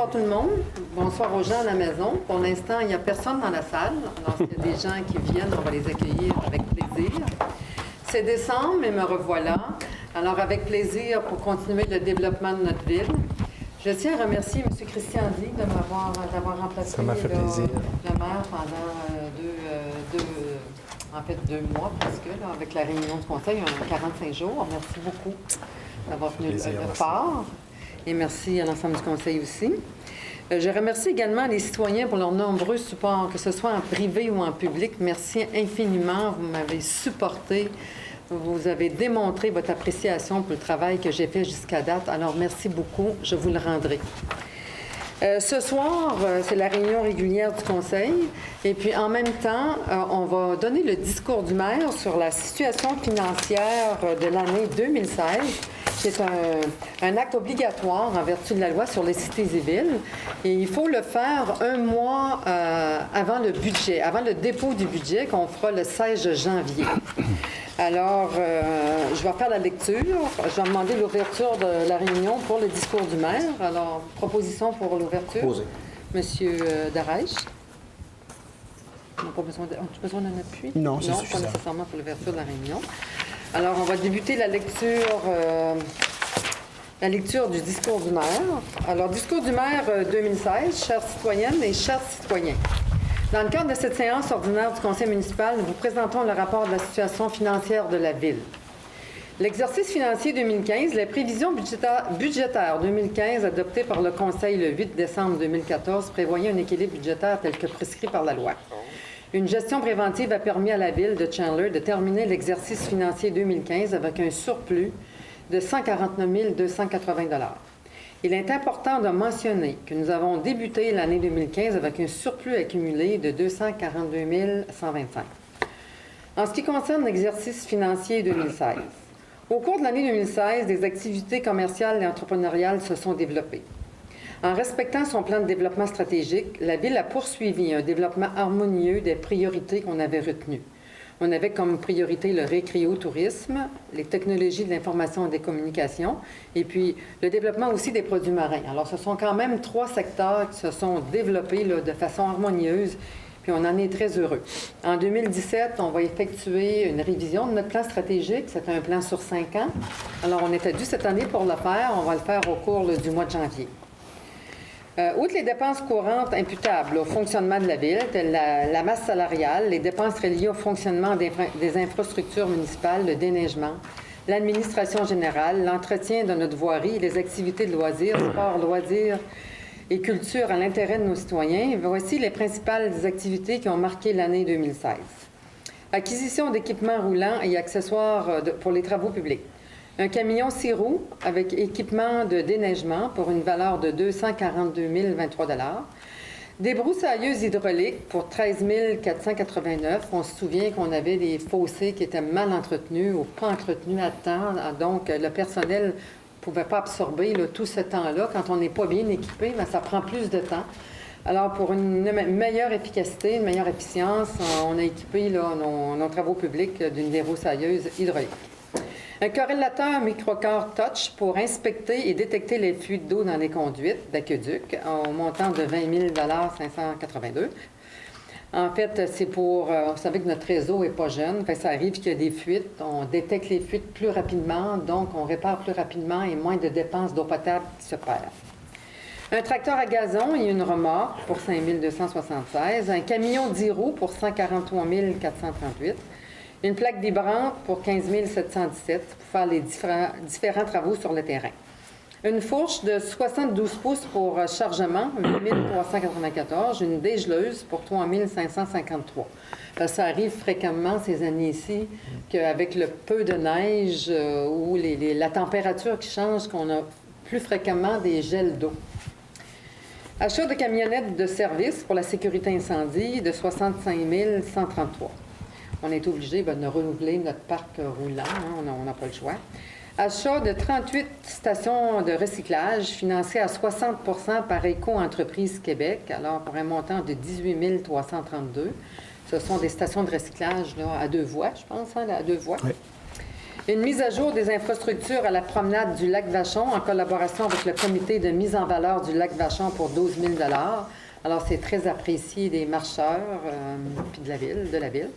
bonsoir tout le monde. Bonsoir aux gens à la maison. Pour l'instant, il n'y a personne dans la salle. Alors, s'il y a des gens qui viennent, on va les accueillir avec plaisir. C'est décembre et me revoilà. Alors, avec plaisir pour continuer le développement de notre ville. Je tiens à remercier M. Christian Di d'avoir remplacé Ça m'a fait plaisir. le maire pendant deux mois presque, là, avec la réunion du conseil, 45 jours. Merci beaucoup d'avoir tenu le fort. Et merci à l'ensemble du conseil aussi. Je remercie également les citoyens pour leurs nombreux supports, que ce soit en privé ou en public. Merci infiniment. Vous m'avez supporté. Vous avez démontré votre appréciation pour le travail que j'ai fait jusqu'à date. Alors, merci beaucoup. Je vous le rendrai. Ce soir, c'est la réunion régulière du conseil. Et puis, en même temps, on va donner le discours du maire sur la situation financière de l'année 2016. C'est un acte obligatoire en vertu de la loi sur les cités et villes. Et il faut le faire un mois avant le budget, avant le dépôt du budget qu'on fera le 16 janvier. Alors, je vais faire la lecture. Je vais demander l'ouverture de la réunion pour le discours du maire. Alors, proposition pour l'ouverture. Posé. Monsieur Darèche. On n'a pas besoin as-tu besoin d'un appui? Non, c'est Non, suffisant. pas nécessairement pour l'ouverture de la réunion. Alors, on va débuter la lecture du discours du maire. Alors, discours du maire 2016, chères citoyennes et chers citoyens. Dans le cadre de cette séance ordinaire du conseil municipal, nous vous présentons le rapport de la situation financière de la ville. L'exercice financier 2015, les prévisions budgétaires 2015 adoptées par le conseil le 8 décembre 2014 prévoyaient un équilibre budgétaire tel que prescrit par la loi. Une gestion préventive a permis à la ville de Chandler de terminer l'exercice financier 2015 avec un surplus de 149 280 $. Il est important de mentionner que nous avons débuté l'année 2015 avec un surplus accumulé de 242 125 $. En ce qui concerne l'exercice financier 2016, au cours de l'année 2016, des activités commerciales et entrepreneuriales se sont développées. En respectant son plan de développement stratégique, la Ville a poursuivi un développement harmonieux des priorités qu'on avait retenues. On avait comme priorité le récréotourisme, les technologies de l'information et des communications, et puis le développement aussi des produits marins. Alors, ce sont quand même 3 secteurs qui se sont développés là, de façon harmonieuse, puis on en est très heureux. En 2017, on va effectuer une révision de notre plan stratégique. C'est un plan sur 5 ans. Alors, on était dû cette année pour le faire. On va le faire au cours du mois de janvier. Outre les dépenses courantes imputables au fonctionnement de la ville, telles la masse salariale, les dépenses reliées au fonctionnement des infrastructures municipales, le déneigement, l'administration générale, l'entretien de notre voirie, les activités de loisirs, sport, loisirs et culture à l'intérêt de nos citoyens, voici les principales activités qui ont marqué l'année 2016. Acquisition d'équipements roulants et accessoires pour les travaux publics. Un camion 6 roues avec équipement de déneigement pour une valeur de 242 023 $. Des broussailleuses hydrauliques pour 13 489 $. On se souvient qu'on avait des fossés qui étaient mal entretenus ou pas entretenus à temps. Donc, le personnel ne pouvait pas absorber là, tout ce temps-là. Quand on n'est pas bien équipé, bien, ça prend plus de temps. Alors, pour une meilleure efficacité, une meilleure efficience, on a équipé là, nos travaux publics d'une débroussailleuse hydraulique. Un corrélateur microcœur touch pour inspecter et détecter les fuites d'eau dans les conduites d'aqueduc au montant de 20 582 $. En fait, c'est pour... vous savez que notre réseau n'est pas jeune. Fait, ça arrive qu'il y a des fuites. On détecte les fuites plus rapidement, donc on répare plus rapidement et moins de dépenses d'eau potable qui se perdent. Un tracteur à gazon et une remorque pour 5 276 $. Un camion 10 roues pour 143 438 $. Une plaque vibrante pour 15 717 $ pour faire les différents travaux sur le terrain. Une fourche de 72 pouces pour chargement, 8 394 $. Une dégeleuse pour 3 553 $. Ça arrive fréquemment ces années-ci qu'avec le peu de neige ou la température qui change, qu'on a plus fréquemment des gels d'eau. Achat de camionnettes de service pour la sécurité incendie de 65 133 $. On est obligé de renouveler notre parc roulant, hein, on n'a pas le choix. Achat de 38 stations de recyclage financées à 60 % par Éco-Entreprise Québec, alors pour un montant de 18 332 $. Ce sont des stations de recyclage là, à 2 voies, je pense, hein, à 2 voies. Oui. Une mise à jour des infrastructures à la promenade du lac Vachon en collaboration avec le comité de mise en valeur du lac Vachon pour 12 000 Alors, c'est très apprécié des marcheurs puis de la ville.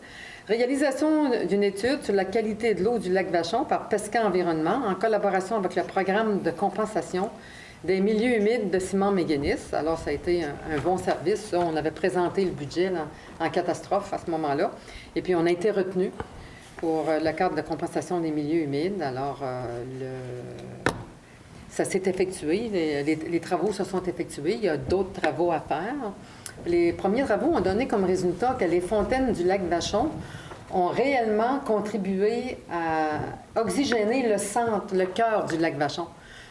Réalisation d'une étude sur la qualité de l'eau du lac Vachon par Pesca Environnement en collaboration avec le programme de compensation des milieux humides de Simon Méguénis. Alors, ça a été un bon service. Ça. On avait présenté le budget là, en catastrophe à ce moment-là. Et puis, on a été retenu pour le cadre de compensation des milieux humides. Alors, ça s'est effectué. Les travaux se sont effectués. Il y a d'autres travaux à faire. Les premiers travaux ont donné comme résultat que les fontaines du lac Vachon ont réellement contribué à oxygéner le centre, le cœur du lac Vachon.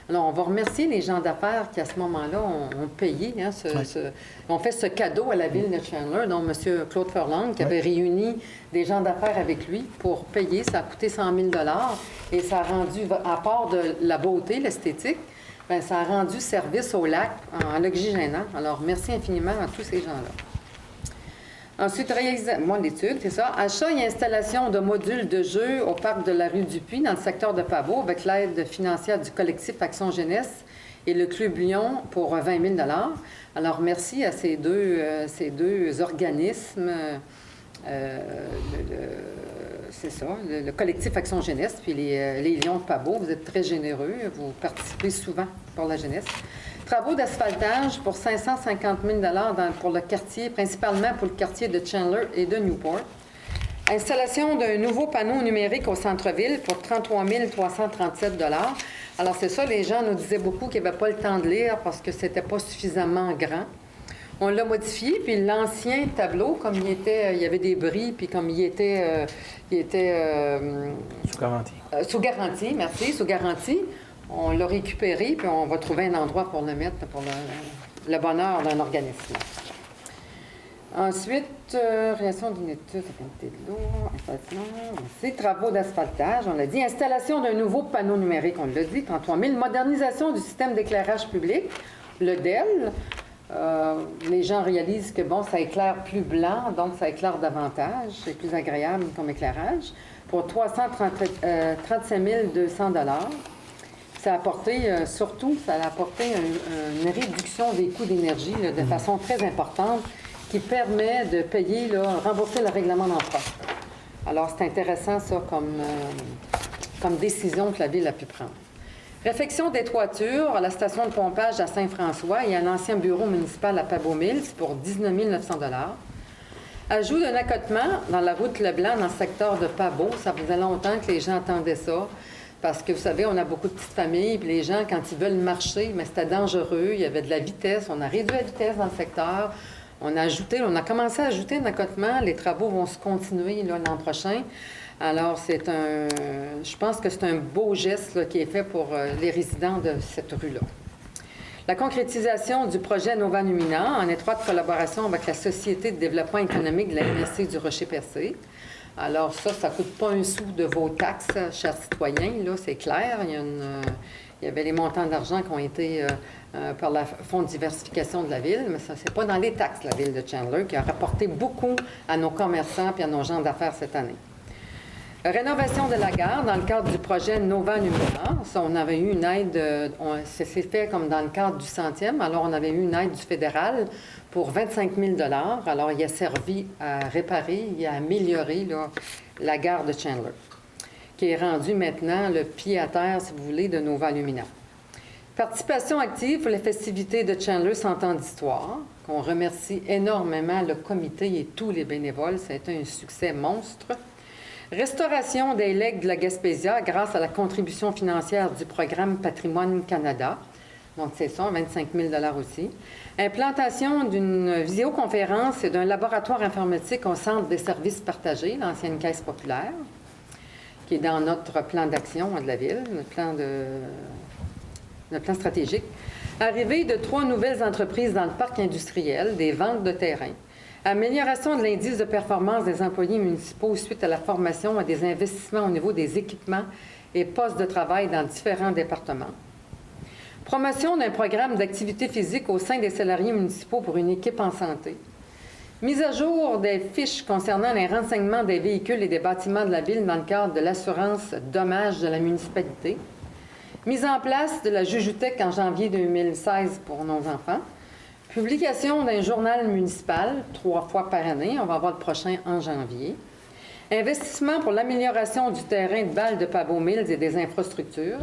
Alors, on va remercier les gens d'affaires qui, à ce moment-là, ont payé, ont fait ce cadeau à la ville de Chandler, dont M. Claude Furlong, qui avait réuni des gens d'affaires avec lui pour payer. Ça a coûté 100 000 et ça a rendu, à part de la beauté, l'esthétique, bien, ça a rendu service au lac en l'oxygénant. Alors, merci infiniment à tous ces gens-là. Ensuite, l'étude, c'est ça. Achat et installation de modules de jeux au parc de la rue Dupuis, dans le secteur de Pabot, avec l'aide financière du collectif Action Jeunesse et le Club Lyon pour 20 000 Alors, merci à ces deux organismes. C'est ça, le collectif Action Jeunesse, puis les Lions de Pabot. Vous êtes très généreux. Vous participez souvent pour la jeunesse. Travaux d'asphaltage pour 550 000 pour le quartier, principalement pour le quartier de Chandler et de Newport. Installation d'un nouveau panneau numérique au centre-ville pour 33 337 Alors, c'est ça, les gens nous disaient beaucoup qu'ils n'avaient pas le temps de lire parce que c'était pas suffisamment grand. On l'a modifié, puis l'ancien tableau, comme il y avait des bris, puis comme il était sous garantie. Sous garantie, merci, sous garantie. On l'a récupéré, puis on va trouver un endroit pour le mettre pour le bonheur d'un organisme. Ensuite, réaction d'une étude, qualité de l'eau, installation, travaux d'asphaltage, on l'a dit. Installation d'un nouveau panneau numérique, on l'a dit, 33 000. Modernisation du système d'éclairage public, le DEL. Les gens réalisent que, bon, ça éclaire plus blanc, donc ça éclaire davantage. C'est plus agréable comme éclairage. Pour 335 200 Ça a apporté, une réduction des coûts d'énergie de façon très importante qui permet de payer, rembourser le règlement d'emprunt. Alors, c'est intéressant, ça, comme décision que la Ville a pu prendre. Réfection des toitures à la station de pompage à Saint-François et à l'ancien bureau municipal à Pabot-Mills pour 19 900 Ajout d'un accotement dans la route Leblanc dans le secteur de Pabot. Ça faisait longtemps que les gens attendaient ça. Parce que, vous savez, on a beaucoup de petites familles, puis les gens, quand ils veulent marcher, mais c'était dangereux, il y avait de la vitesse, on a réduit la vitesse dans le secteur, on a commencé à ajouter un accotement, les travaux vont se continuer l'an prochain. Alors, je pense que c'est un beau geste qui est fait pour les résidents de cette rue-là. La concrétisation du projet Nova Lumina, en étroite collaboration avec la Société de développement économique de la MSC du Rocher-Percé. Alors ça ne coûte pas un sou de vos taxes, chers citoyens, là, c'est clair. Il y avait les montants d'argent qui ont été par le Fonds de diversification de la Ville, mais ça, c'est pas dans les taxes, la Ville de Chandler, qui a rapporté beaucoup à nos commerçants et à nos gens d'affaires cette année. Rénovation de la gare dans le cadre du projet Nova Lumina. Ça, on avait eu une aide, ça s'est fait comme dans le cadre du 100e, alors on avait eu une aide du fédéral pour 25 000 Alors, il a servi à réparer et à améliorer la gare de Chandler, qui est rendue maintenant le pied à terre, si vous voulez, de Nova Lumina. Participation active pour les festivités de Chandler 100 ans d'histoire, qu'on remercie énormément le comité et tous les bénévoles. Ça a été un succès monstre. Restauration des legs de la Gaspésia grâce à la contribution financière du programme Patrimoine Canada. Donc, c'est ça, 25 000 aussi. Implantation d'une visioconférence et d'un laboratoire informatique au Centre des services partagés, l'ancienne Caisse populaire, qui est dans notre plan d'action de la Ville, notre plan stratégique. Arrivée de 3 nouvelles entreprises dans le parc industriel, des ventes de terrain. Amélioration de l'indice de performance des employés municipaux suite à la formation et des investissements au niveau des équipements et postes de travail dans différents départements. Promotion d'un programme d'activité physique au sein des salariés municipaux pour une équipe en santé. Mise à jour des fiches concernant les renseignements des véhicules et des bâtiments de la Ville dans le cadre de l'assurance dommages de la municipalité. Mise en place de la Jujutec en janvier 2016 pour nos enfants. Publication d'un journal municipal 3 fois par année. On va avoir le prochain en janvier. Investissement pour l'amélioration du terrain de balle de Pabot Mills et des infrastructures.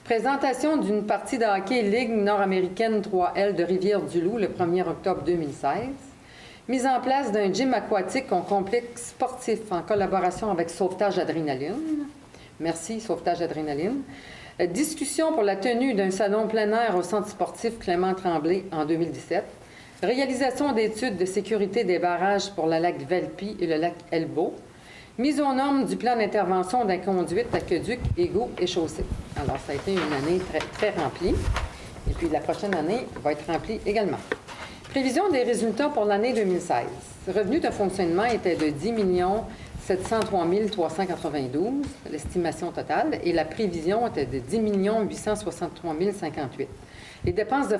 Présentation d'une partie de hockey Ligue nord-américaine 3L de Rivière-du-Loup le 1er octobre 2016. Mise en place d'un gym aquatique en complexe sportif en collaboration avec Sauvetage Adrénaline. Merci, Sauvetage Adrénaline. Discussion pour la tenue d'un salon plein air au centre sportif Clément-Tremblay en 2017. Réalisation d'études de sécurité des barrages pour le lac Velpi et le lac Elbow. Mise aux normes du plan d'intervention d'un conduite, aqueduc, égouts et chaussées. Alors, ça a été une année très, très remplie. Et puis, la prochaine année va être remplie également. Prévision des résultats pour l'année 2016. Le revenu de fonctionnement était de 10 703 392, l'estimation totale, et la prévision était de 10 863 058. Les dépenses de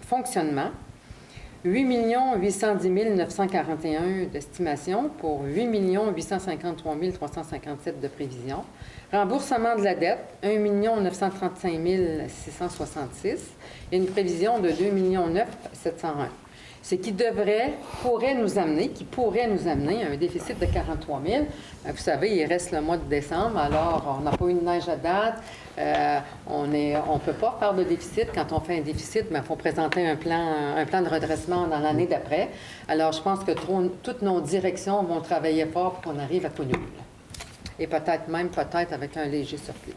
fonctionnement, 8 810 941 d'estimation pour 8 853 357 de prévision. Remboursement de la dette, 1 935 666 et une prévision de 2 9 701. Ce qui pourrait nous amener à un déficit de 43 000. Vous savez, il reste le mois de décembre, alors on n'a pas eu de neige à date. On ne peut pas faire de déficit. Quand on fait un déficit, il faut présenter un plan de redressement dans l'année d'après. Alors, je pense que toutes nos directions vont travailler fort pour qu'on arrive à tout nul. Et peut-être avec un léger surplus.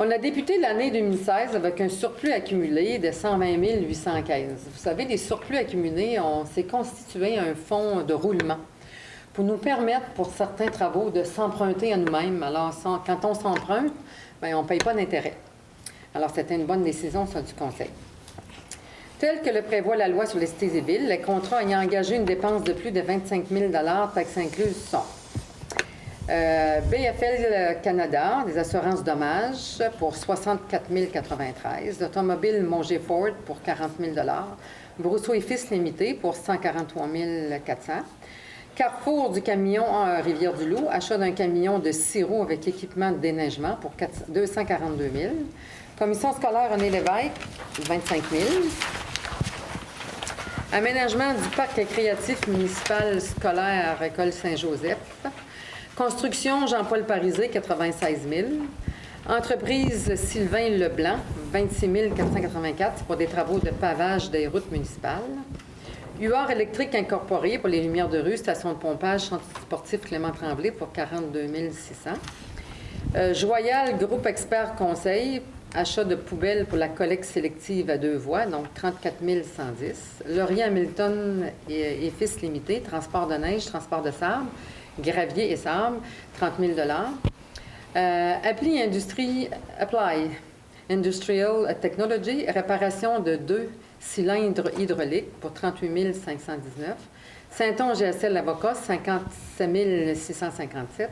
On a débuté l'année 2016 avec un surplus accumulé de 120 815. Vous savez, les surplus accumulés, on s'est constitué un fonds de roulement pour nous permettre, pour certains travaux, de s'emprunter à nous-mêmes. Alors, quand on s'emprunte, bien, on ne paye pas d'intérêt. Alors, c'était une bonne décision, ça, du Conseil. Tel que le prévoit la loi sur les cités et villes, les contrats ayant engagé une dépense de plus de 25 000 taxes incluses sont BFL Canada, des assurances dommages pour 64 093, l'automobile Monger Ford pour 40 000 Brousseau et Fils Limité pour 143 400 Carrefour du camion en Rivière-du-Loup, achat d'un camion de sirop avec équipement de déneigement pour 242 000 Commission scolaire René Lévesque, 25 000 Aménagement du parc récréatif municipal scolaire École Saint-Joseph. Construction Jean-Paul Parisé, 96 000 Entreprise Sylvain Leblanc, 26 484 pour des travaux de pavage des routes municipales. UR électrique incorporé pour les lumières de rue, station de pompage, centre sportif Clément-Tremblay pour 42 600 Joyal Groupe Expert Conseil, achat de poubelles pour la collecte sélective à 2 voies, donc 34 110 Laurier Hamilton et Fils Limité, transport de neige, transport de sable, gravier et sable, 30 000 Appli Apply Industrial Technology, réparation de 2 cylindres hydrauliques pour 38 519 Saint-On GSL Avocat, 57 657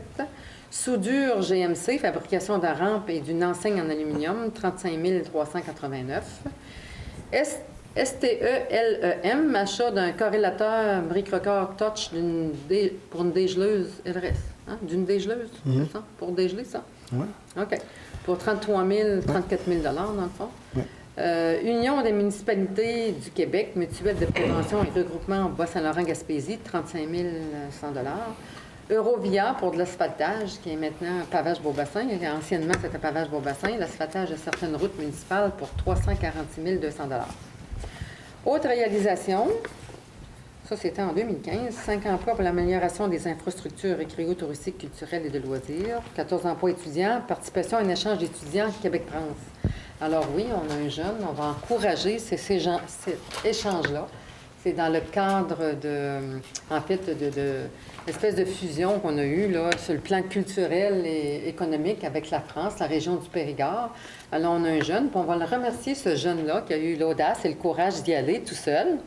Soudure GMC, fabrication de rampes et d'une enseigne en aluminium, 35 389 STELEM, achat d'un corrélateur Bric-Record Touch pour une dégeleuse LRS. D'une dégeleuse, c'est ça? Pour dégeler, ça? Oui. OK. Pour 34 000 dans le fond. Oui. Union des municipalités du Québec, mutuelle de prévention et regroupement Bas-Saint-Laurent-Gaspésie, 35 100 Eurovia pour de l'asphaltage, qui est maintenant Pavage Beaubassin. Anciennement, c'était Pavage Beaubassin. L'asphaltage de certaines routes municipales pour 346 200 Autre réalisation, ça c'était en 2015, 5 emplois pour l'amélioration des infrastructures récréo-touristiques, culturelles et de loisirs, 14 emplois étudiants, participation à un échange d'étudiants Québec-France. Alors oui, on a un jeune, on va encourager cet échange-là. C'est dans le cadre de l'espèce de fusion qu'on a eue là, sur le plan culturel et économique avec la France, la région du Périgord. Alors, on a un jeune, puis on va le remercier, ce jeune-là, qui a eu l'audace et le courage d'y aller tout seul.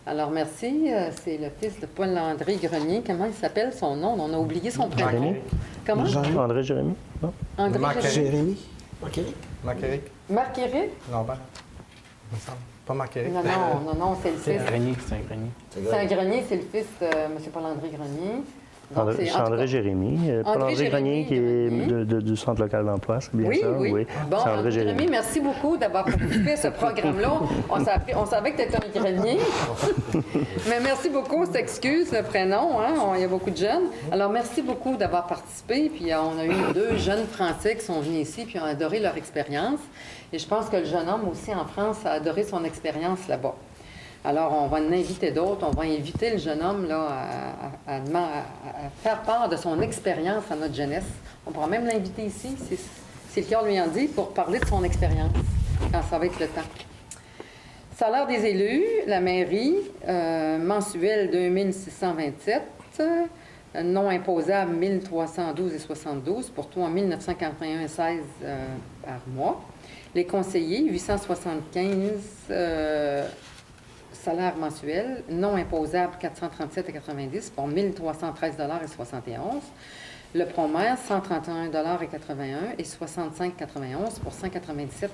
Alors, merci. C'est le fils de Paul-André Grenier. Comment il s'appelle, son nom? On a oublié son prénom. Comment? André Jérémy. Non? André Jérémy. Marc-Éric. Marc-Éric? Lambert. pas Marc-Éric. Non, c'est le C'est fils. un grenier, c'est un grenier. C'est un grenier, c'est le fils de M. Paul-André Grenier. Donc, C'est André Jérémy. Paul-André Grenier, qui est du Centre local d'emploi, c'est bien oui, ça? Oui. Bon, c'est André Jérémy, Jérémy. merci beaucoup d'avoir participé à ce programme-là. On savait que tu étais un grenier. Mais merci beaucoup, c'est excuse le prénom, hein? Il y a beaucoup de jeunes. Alors, merci beaucoup d'avoir participé. Puis, on a eu 2 jeunes Français qui sont venus ici puis ont adoré leur expérience. Et je pense que le jeune homme aussi en France a adoré son expérience là-bas. Alors, on va en inviter d'autres. On va inviter le jeune homme là, à faire part de son expérience à notre jeunesse. On pourra même l'inviter ici, si le cœur lui en dit, pour parler de son expérience, quand ça va être le temps. Salaire des élus, la mairie, mensuel 2627, non imposable 1312,72 pour toi en 1941,16 par mois. Les conseillers, 875 salaire mensuel, non imposable 437,90 pour 1313,71 Le promaire, 131,81 et 65,91 pour 197,72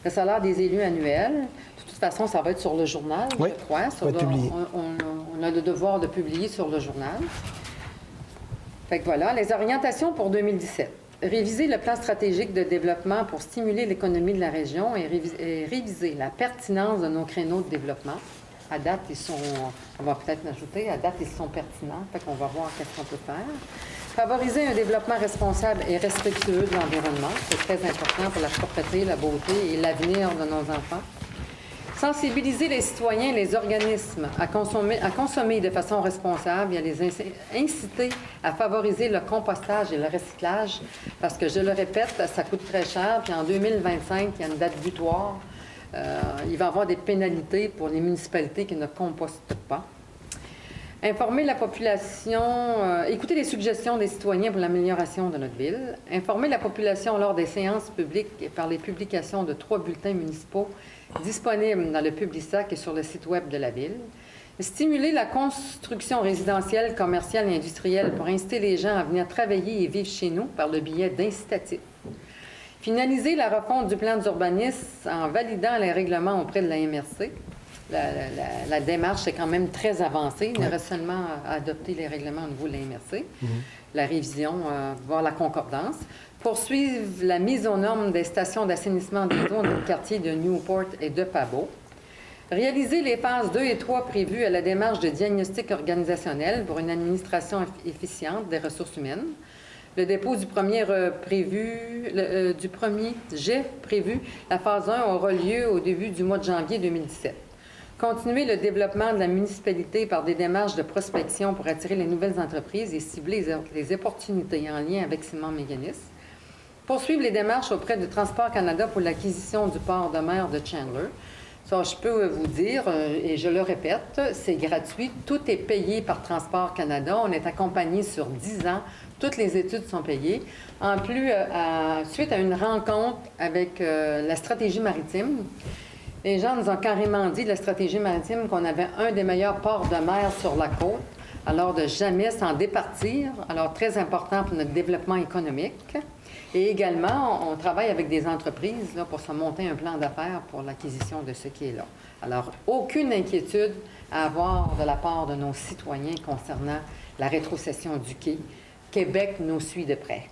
Le salaire des élus annuels, de toute façon, ça va être sur le journal, oui, je crois. Ça va être publié. On a le devoir de publier sur le journal. Fait que voilà, les orientations pour 2017. Réviser le plan stratégique de développement pour stimuler l'économie de la région et réviser la pertinence de nos créneaux de développement. À date, on va peut-être l'ajouter, à date, ils sont pertinents, fait qu'on va voir qu'est-ce qu'on peut faire. Favoriser un développement responsable et respectueux de l'environnement, c'est très important pour la propreté, la beauté et l'avenir de nos enfants. Sensibiliser les citoyens et les organismes à consommer de façon responsable et à les inciter à favoriser le compostage et le recyclage, parce que, je le répète, ça coûte très cher, puis en 2025, il y a une date butoir. Il va y avoir des pénalités pour les municipalités qui ne compostent pas. Informer la population, écouter les suggestions des citoyens pour l'amélioration de notre ville. Informer la population lors des séances publiques et par les publications de 3 bulletins municipaux disponibles dans le Publisac et sur le site Web de la ville. Stimuler la construction résidentielle, commerciale et industrielle pour inciter les gens à venir travailler et vivre chez nous par le biais d'incitatifs. Finaliser la refonte du plan d'urbanisme en validant les règlements auprès de la MRC. La démarche est quand même très avancée. Il reste seulement à adopter les règlements au niveau de la MRC. La révision, voir la concordance. Poursuivre la mise aux normes des stations d'assainissement des eaux dans le quartier de Newport et de Pabot. Réaliser les phases 2 et 3 prévues à la démarche de diagnostic organisationnel pour une administration efficiente des ressources humaines. Le dépôt du premier jet prévu, la phase 1 aura lieu au début du mois de janvier 2017. Continuer le développement de la municipalité par des démarches de prospection pour attirer les nouvelles entreprises et cibler les opportunités en lien avec Simon Mécanis. Poursuivre les démarches auprès de Transport Canada pour l'acquisition du port de mer de Chandler. Ça, je peux vous dire, et je le répète, c'est gratuit. Tout est payé par Transport Canada. On est accompagné sur 10 ans. Toutes les études sont payées. En plus, suite à une rencontre avec la stratégie maritime, les gens nous ont carrément dit, la stratégie maritime, qu'on avait un des meilleurs ports de mer sur la côte. Alors, de jamais s'en départir. Alors, très important pour notre développement économique. Et également, on travaille avec des entreprises là, pour se monter un plan d'affaires pour l'acquisition de ce qui est là. Alors, aucune inquiétude à avoir de la part de nos citoyens concernant la rétrocession du quai. Québec nous suit de près.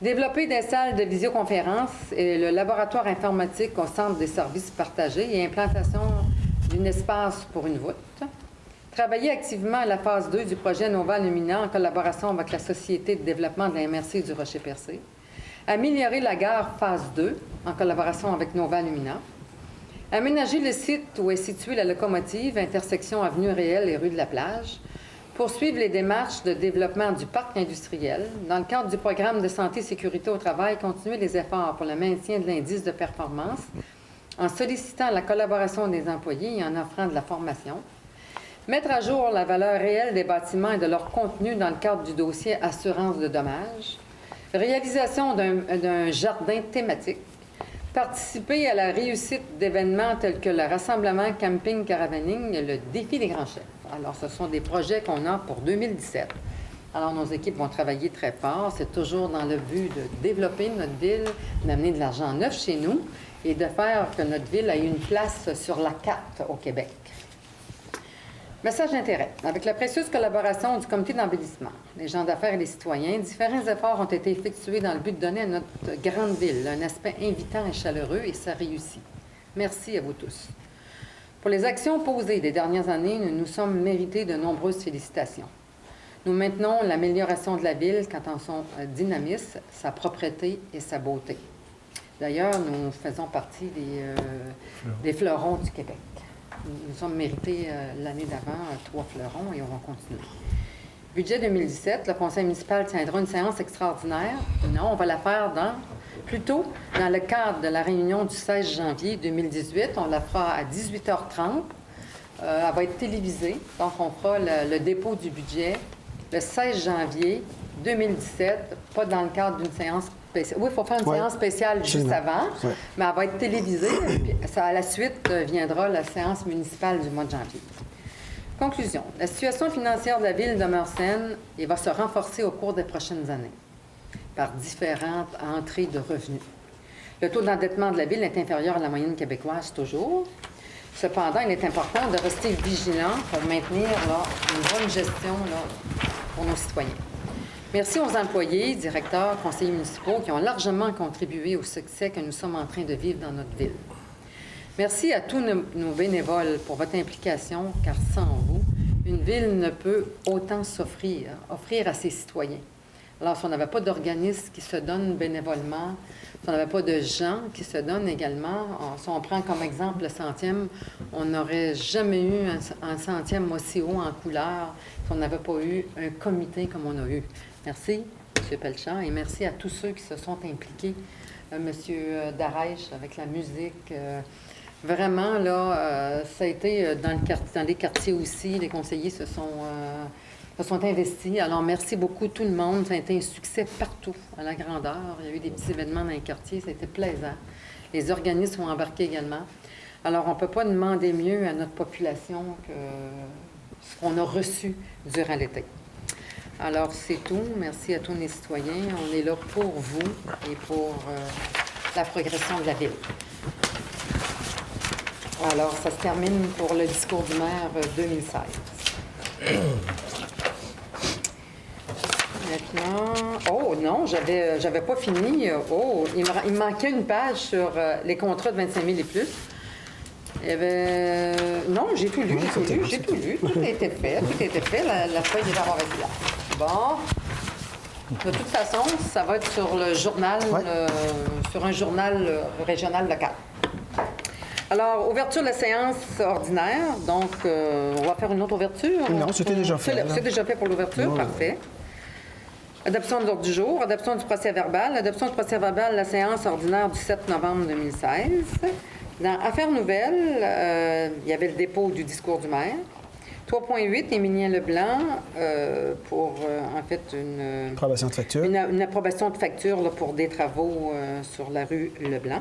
Développer des salles de visioconférence et le laboratoire informatique au centre des services partagés et implantation d'un espace pour une voûte. Travailler activement à la phase 2 du projet Nova Lumina en collaboration avec la Société de développement de la MRC du Rocher-Percé. Améliorer la gare phase 2 en collaboration avec Nova Lumina. Aménager le site où est située la locomotive, intersection Avenue Réelle et rue de la Plage. Poursuivre les démarches de développement du parc industriel. Dans le cadre du programme de santé et sécurité au travail, continuer les efforts pour le maintien de l'indice de performance en sollicitant la collaboration des employés et en offrant de la formation. Mettre à jour la valeur réelle des bâtiments et de leur contenu dans le cadre du dossier assurance de dommages. Réalisation d'un jardin thématique. Participer à la réussite d'événements tels que le rassemblement camping caravaning et le défi des grands chefs. Alors, ce sont des projets qu'on a pour 2017. Alors, nos équipes vont travailler très fort. C'est toujours dans le but de développer notre ville, d'amener de l'argent neuf chez nous et de faire que notre ville ait une place sur la carte au Québec. Message d'intérêt. Avec la précieuse collaboration du comité d'embellissement, les gens d'affaires et les citoyens, différents efforts ont été effectués dans le but de donner à notre grande ville un aspect invitant et chaleureux, et ça réussit. Merci à vous tous. Pour les actions posées des dernières années, nous nous sommes mérités de nombreuses félicitations. Nous maintenons l'amélioration de la ville quant à son dynamisme, sa propreté et sa beauté. D'ailleurs, nous faisons partie des fleurons du Québec. Nous sommes mérités l'année d'avant 3 fleurons et on va continuer. Budget 2017, le conseil municipal tiendra une séance extraordinaire. Non, on va la faire plutôt dans le cadre de la réunion du 16 janvier 2018. On la fera à 18h30. Elle va être télévisée. Donc, on fera le dépôt du budget le 16 janvier 2017, pas dans le cadre d'une séance spéciale. Oui, il faut faire une séance spéciale juste avant, mais elle va être télévisée. Puis à la suite viendra la séance municipale du mois de janvier. Conclusion. La situation financière de la ville demeure saine et va se renforcer au cours des prochaines années par différentes entrées de revenus. Le taux d'endettement de la ville est inférieur à la moyenne québécoise toujours. Cependant, il est important de rester vigilant pour maintenir une bonne gestion pour nos citoyens. Merci aux employés, directeurs, conseillers municipaux qui ont largement contribué au succès que nous sommes en train de vivre dans notre ville. Merci à tous nos bénévoles pour votre implication, car sans vous, une ville ne peut autant offrir à ses citoyens. Alors, si on n'avait pas d'organismes qui se donnent bénévolement, si on n'avait pas de gens qui se donnent également, si on prend comme exemple le centième, on n'aurait jamais eu un centième aussi haut en couleur si on n'avait pas eu un comité comme on a eu. Merci, M. Pelchat, et merci à tous ceux qui se sont impliqués. M. Darèche avec la musique. Vraiment, là, ça a été dans les quartiers aussi, les conseillers se sont investis. Alors, merci beaucoup tout le monde. Ça a été un succès partout, à la grandeur. Il y a eu des petits événements dans les quartiers. Ça a été plaisant. Les organismes ont embarqué également. Alors, on ne peut pas demander mieux à notre population que ce qu'on a reçu durant l'été. Alors, c'est tout. Merci à tous les citoyens. On est là pour vous et pour la progression de la ville. Alors, ça se termine pour le discours du maire 2016. Maintenant... Oh, non, j'avais pas fini. Oh, il me manquait une page sur les contrats de 25 000 et plus. Il y avait... Non, j'ai tout lu. Tout a été fait. La feuille devait avoir été là. Bon. De toute façon, ça va être sur le journal, sur un journal régional local. Alors, ouverture de la séance ordinaire. Donc, on va faire une autre ouverture. Non, c'était déjà fait. C'est déjà fait pour l'ouverture, oui. Parfait. Adoption de l'ordre du jour, adoption du procès-verbal. Adoption du procès-verbal de la séance ordinaire du 7 novembre 2016. Dans Affaires nouvelles, il y avait le dépôt du discours du maire. 3.8, Émilien Leblanc, pour, en fait, une approbation de facture. Une approbation de facture là, pour des travaux sur la rue Leblanc.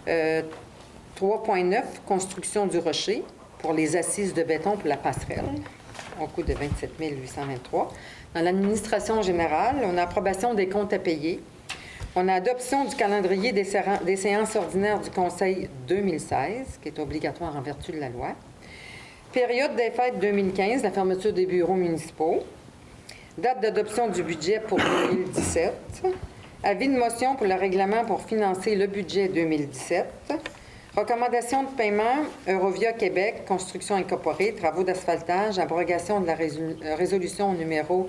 3.9, construction du rocher pour les assises de béton pour la passerelle, au coût de 27 823. Dans l'administration générale, on a approbation des comptes à payer. On a adoption du calendrier des séances ordinaires du Conseil 2016, qui est obligatoire en vertu de la loi. Période des fêtes 2015, la fermeture des bureaux municipaux. Date d'adoption du budget pour 2017. Avis de motion pour le règlement pour financer le budget 2017. Recommandation de paiement Eurovia Québec, construction incorporée, travaux d'asphaltage, abrogation de la résolution numéro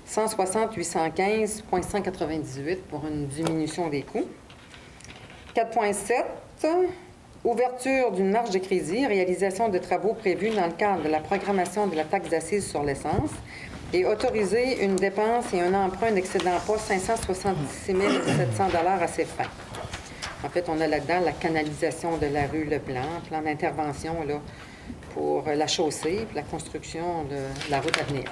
160-815.198 pour une diminution des coûts. 4.7, ouverture d'une marge de crédit, réalisation de travaux prévus dans le cadre de la programmation de la taxe d'assises sur l'essence et autoriser une dépense et un emprunt d'excédent pas 576 700 $ à ces fins. En fait, on a là-dedans la canalisation de la rue Leblanc, plan d'intervention là, pour la chaussée et la construction de la route à venir.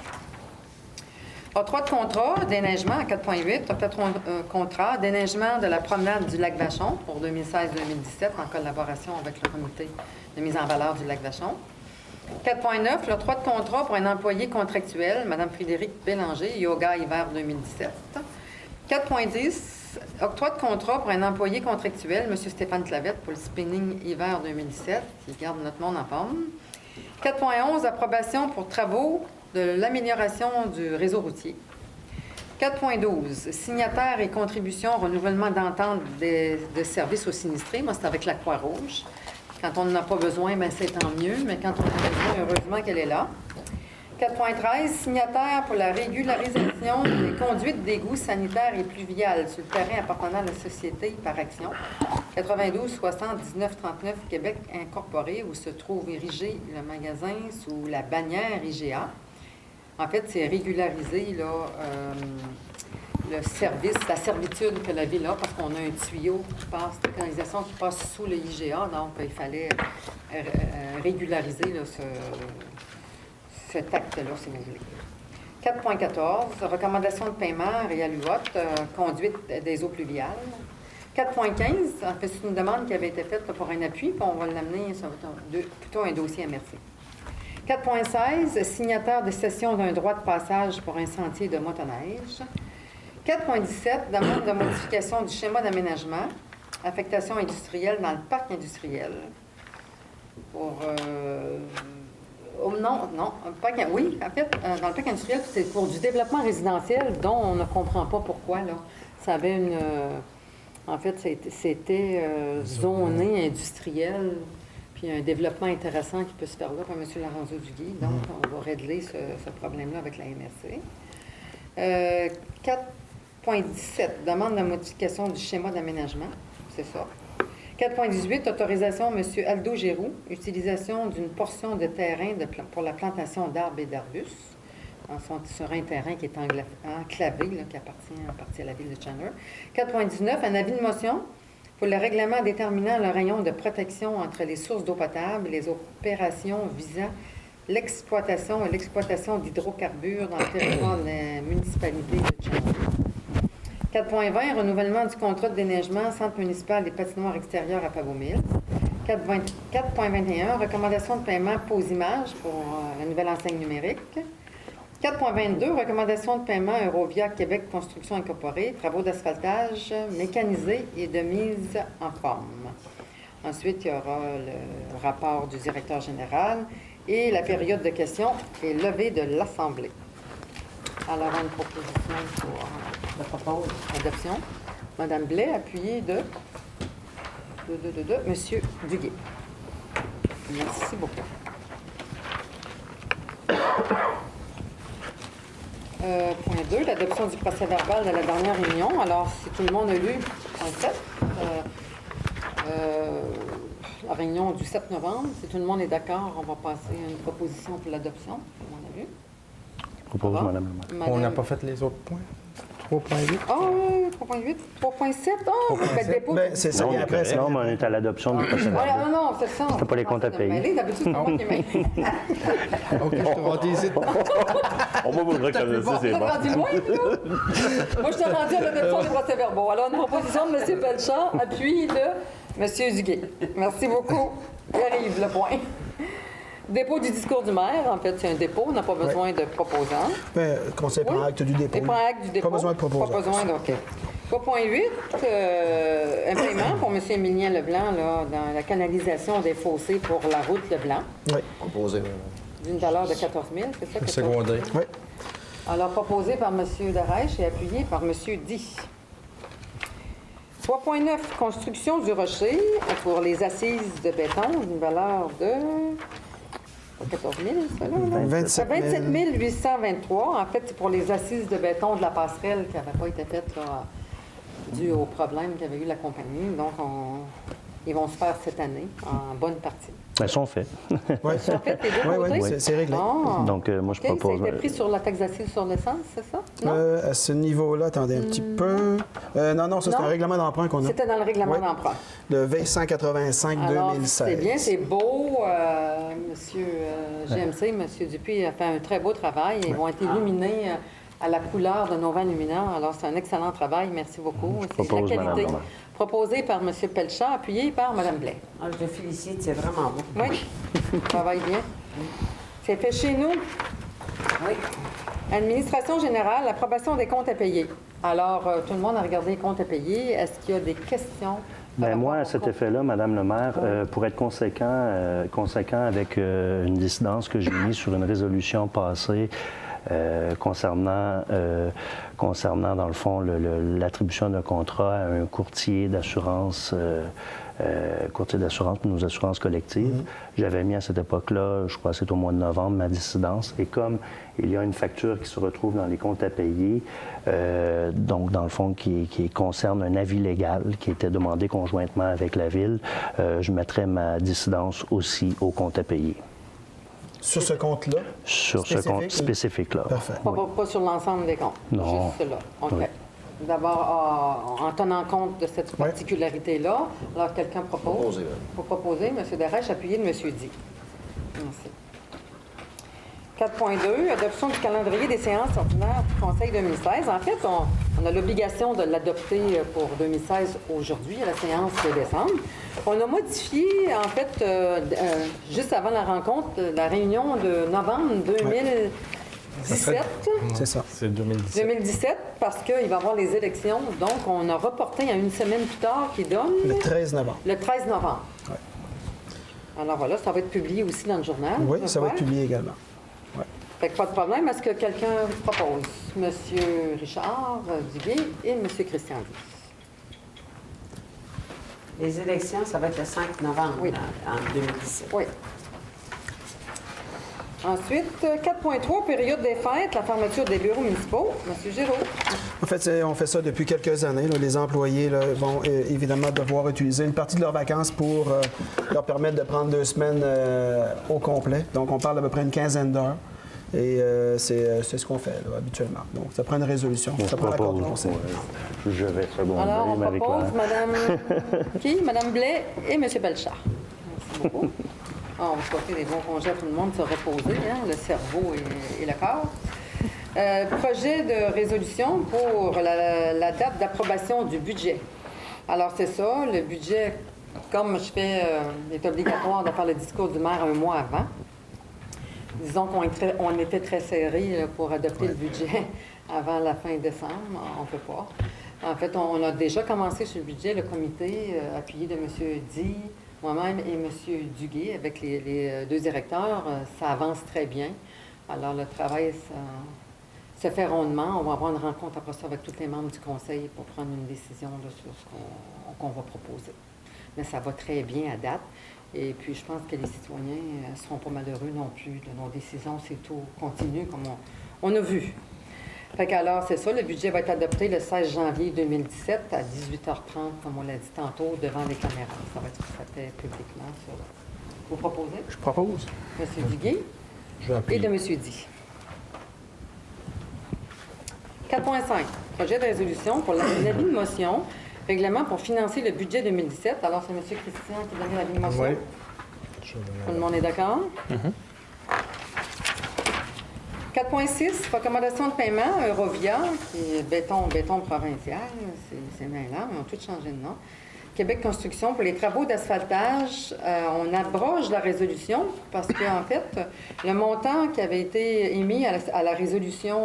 Octroi de contrat déneigement à 4.8, contrat déneigement de la promenade du lac Vachon pour 2016-2017 en collaboration avec le comité de mise en valeur du lac Vachon. 4.9, l'octroi de contrat pour un employé contractuel, Mme Frédérique Bélanger, yoga hiver 2017. 4.10, Octroi de contrat pour un employé contractuel, M. Stéphane Clavette, pour le spinning hiver 2017, qui garde notre monde en forme. 4.11, approbation pour travaux de l'amélioration du réseau routier. 4.12, signataires et contributions, renouvellement d'entente de services aux sinistrés. Moi, c'est avec la Croix-Rouge. Quand on n'en a pas besoin, bien, c'est tant mieux, mais quand on en a besoin, heureusement qu'elle est là. 4.13, signataire pour la régularisation des conduites d'égouts sanitaires et pluviales sur le terrain appartenant à la société par action. 92 60 19 39 Québec Incorporé, où se trouve érigé le magasin sous la bannière IGA. En fait, c'est régulariser là, le service, la servitude que la ville a, parce qu'on a un tuyau qui passe, une canalisation qui passe sous le IGA, donc il fallait régulariser là, cet acte-là, si vous voulez. 4.14, recommandation de paiement, réaluote, conduite des eaux pluviales. 4.15, en fait, c'est une demande qui avait été faite là, pour un appui, puis on va l'amener, ça va être plutôt un dossier à merci. 4.16, signataire de cession d'un droit de passage pour un sentier de motoneige. 4.17, demande de modification du schéma d'aménagement, affectation industrielle dans le parc industriel. Pour... oui, en fait, dans le parc industriel, c'est pour du développement résidentiel dont on ne comprend pas pourquoi. Là. Ça avait une... en fait, c'était zoné industriel, puis un développement intéressant qui peut se faire là par M. Laranzo-Duguay. Donc, on va régler ce problème-là avec la MRC. 4.17, demande de modification du schéma d'aménagement. C'est ça. 4.18, autorisation M. Aldo Giroux, utilisation d'une portion de terrain pour la plantation d'arbres et d'arbustes sur un terrain qui est enclavé, là, qui appartient en partie à la ville de Chandler. 4.19, un avis de motion pour le règlement déterminant le rayon de protection entre les sources d'eau potable et les opérations visant l'exploitation et l'exploitation d'hydrocarbures dans le territoire de la municipalité de Chandler. 4.20, renouvellement du contrat de déneigement, centre municipal des patinoires extérieures à Pavomille. 4.21, recommandation de paiement pause image pour la nouvelle enseigne numérique. 4.22, recommandation de paiement Eurovia Québec Construction Incorporée, travaux d'asphaltage mécanisés et de mise en forme. Ensuite, il y aura le rapport du directeur général et la période de questions est levée de l'Assemblée. Alors, une proposition pour l'adoption. Madame Blais, appuyée de Monsieur Duguay. Merci beaucoup. Point 2, l'adoption du procès-verbal de la dernière réunion. Alors, si tout le monde a lu point 7, la réunion du 7 novembre, si tout le monde est d'accord, on va passer à une proposition pour l'adoption. Tout le monde a lu. Propose, Madame le maire. On n'a pas fait les autres points. 3.8. Ah, 3.8, 3.7, vous faites dépôt. Ben, c'est ça, Non, et après, c'est... non, mais on est à l'adoption du procès-verbal. Voilà, non, c'est ça. C'était pas les comptes à payer. D'habitude, c'est moi qui mets. OK, je te rends des idées. On va vous le reconnaître, c'est bon. Rendu loin, là. Moi, je t'ai rendu à l'adoption des procès-verbaux. Alors, une proposition de M. Pelchat, appui de M. Duguay. Merci beaucoup. Il arrive, le point. Dépôt du discours du maire. En fait, c'est un dépôt. On n'a pas besoin de proposant. Ben, conseil prend acte du dépôt. Il prend acte du dépôt. Pas besoin de proposant. Pas besoin, OK. 3.8, un paiement pour M. Émilien Leblanc là, dans la canalisation des fossés pour la route Leblanc, Oui. Proposé. d'une valeur de 14 000, c'est ça? Secondaire. Oui. Alors, proposé par M. Darèche et appuyé par M. Di. 3.9, construction du rocher pour les assises de béton, d'une valeur de 14 000, ça, là? 27 000. 27 823. En fait, c'est pour les assises de béton de la passerelle qui n'avaient pas été faites là, dû au problème qu'avait eu la compagnie. Donc, ils vont se faire cette année, en bonne partie. Elles sont faites. Oui, Ils sont faites les deux oui, côtés? c'est réglé. Ah. Donc, moi, je OK, propose... ça a été pris sur la taxe d'assises sur l'essence, c'est ça? Non? À ce niveau-là, attendez un petit peu. Non, ça, c'est Non? un règlement d'emprunt qu'on a. C'était dans le règlement Oui. d'emprunt. Le V185 Alors, 2016. c'est bien, c'est beau. Monsieur GMC, Monsieur Dupuis a fait un très beau travail. Ils vont être illuminés à la couleur de nos vents luminants. Alors, c'est un excellent travail. Merci beaucoup. C'est de la propose, Madame qualité. Normand. Proposé par M. Pelchat, appuyé par Mme Blais. Ah, je le félicite, c'est vraiment beau. Oui, travaille bien. C'est fait chez nous. Oui. Administration générale, approbation des comptes à payer. Alors, tout le monde a regardé les comptes à payer. Est-ce qu'il y a des questions? Bien, moi, à cet effet-là, Madame le maire, pour être conséquent avec une dissidence que j'ai mise sur une résolution passée concernant, dans le fond, l'attribution d'un contrat à un courtier d'assurance pour nos assurances collectives. J'avais mis à cette époque-là, je crois que c'est au mois de novembre, ma dissidence. Et comme il y a une facture qui se retrouve dans les comptes à payer, donc dans le fond qui concerne un avis légal qui était demandé conjointement avec la Ville, je mettrais ma dissidence aussi au compte à payer. Sur ce compte-là? Sur ce compte spécifique-là. Parfait. Pas sur l'ensemble des comptes? Non. Juste cela. OK. Oui. D'abord, en tenant compte de cette particularité-là, alors quelqu'un propose? Proposer, oui. Vous proposez, M. Darèche, appuyé de M. Di. Merci. 4.2, adoption du calendrier des séances ordinaires du Conseil 2016. En fait, on a l'obligation de l'adopter pour 2016 aujourd'hui, à la séance de décembre. On a modifié, en fait, juste avant la rencontre, la réunion de novembre 2017. C'est ça. C'est 2017. 2017, parce qu'il va y avoir les élections. Donc, on a reporté à une semaine plus tard, qui donne... Le 13 novembre. Le 13 novembre. Ouais. Alors voilà, ça va être publié aussi dans le journal. Oui, je ça va crois. être publié également. Ouais. Fait que pas de problème. Est-ce que quelqu'un propose? Monsieur Richard Duguay et Monsieur Christian Dix. Les élections, ça va être le 5 novembre Oui. en 2017. Oui. Ensuite, 4.3, période des fêtes, la fermeture des bureaux municipaux. Monsieur Géraud. En fait, on fait ça depuis quelques années. Là. Les employés là, vont évidemment devoir utiliser une partie de leurs vacances pour leur permettre de prendre 2 semaines au complet. Donc, on parle d'à peu près une quinzaine d'heures. Et c'est ce qu'on fait là, habituellement. Donc, ça prend une résolution. Ça prend l'accord du conseil. Je vais seconder Alors, on Marie-Claire. propose Madame Madame Blais et Monsieur Belchard. Merci beaucoup. On va souhaiter des bons congés à tout le monde, se reposer, hein, le cerveau et le corps. Projet de résolution pour la date d'approbation du budget. Alors, c'est ça, le budget, comme je fais, il est obligatoire de faire le discours du maire un mois avant. Disons qu'on était très serré pour adopter le budget avant la fin décembre. On ne peut pas. En fait, on a déjà commencé sur le budget, le comité appuyé de M. Di, moi-même et M. Duguay, avec les 2 directeurs. Ça avance très bien. Alors, le travail se fait rondement. On va avoir une rencontre après ça avec tous les membres du conseil pour prendre une décision là, sur ce qu'on va proposer. Mais ça va très bien à date. Et puis, je pense que les citoyens ne seront pas malheureux non plus de nos décisions. C'est tout continu, comme on a vu. Fait qu'alors, c'est ça, le budget va être adopté le 16 janvier 2017 à 18h30, comme on l'a dit tantôt, devant les caméras. Ça va être fait publiquement. Vous proposez? Je propose. M. Duguay Je vais appuyer. et de M. Di. 4.5. Projet de résolution pour l'avis de motion. Règlement pour financer le budget 2017. Alors, c'est M. Christian qui donne l'avis de motion. Oui. Tout le monde est d'accord? 4.6, recommandation de paiement, Eurovia, qui est béton provincial, c'est maintenant, mais on a tout changé de nom. Québec Construction, pour les travaux d'asphaltage, on abroge la résolution parce qu'en fait, le montant qui avait été émis à la résolution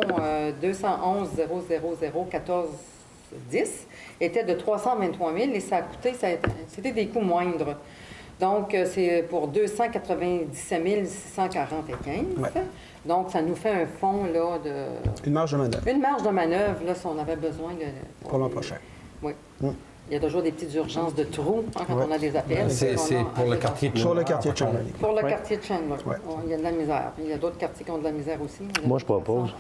211-000-14-10 était de 323 000 et ça a coûté, c'était des coûts moindres. Donc, c'est pour 297 645. Ouais. Donc, ça nous fait un fonds là, Une marge de manœuvre une marge de manœuvre, là, si on avait besoin de... pour l'an prochain. Oui. Il y a toujours des petites urgences de trous hein, quand on a des appels. C'est pour le quartier de Sur le Chandler. quartier de Chandler. Pour le quartier de Chandler. Ouais. Il y a de la misère. Il y a d'autres quartiers qui ont de la misère aussi. Moi, je propose.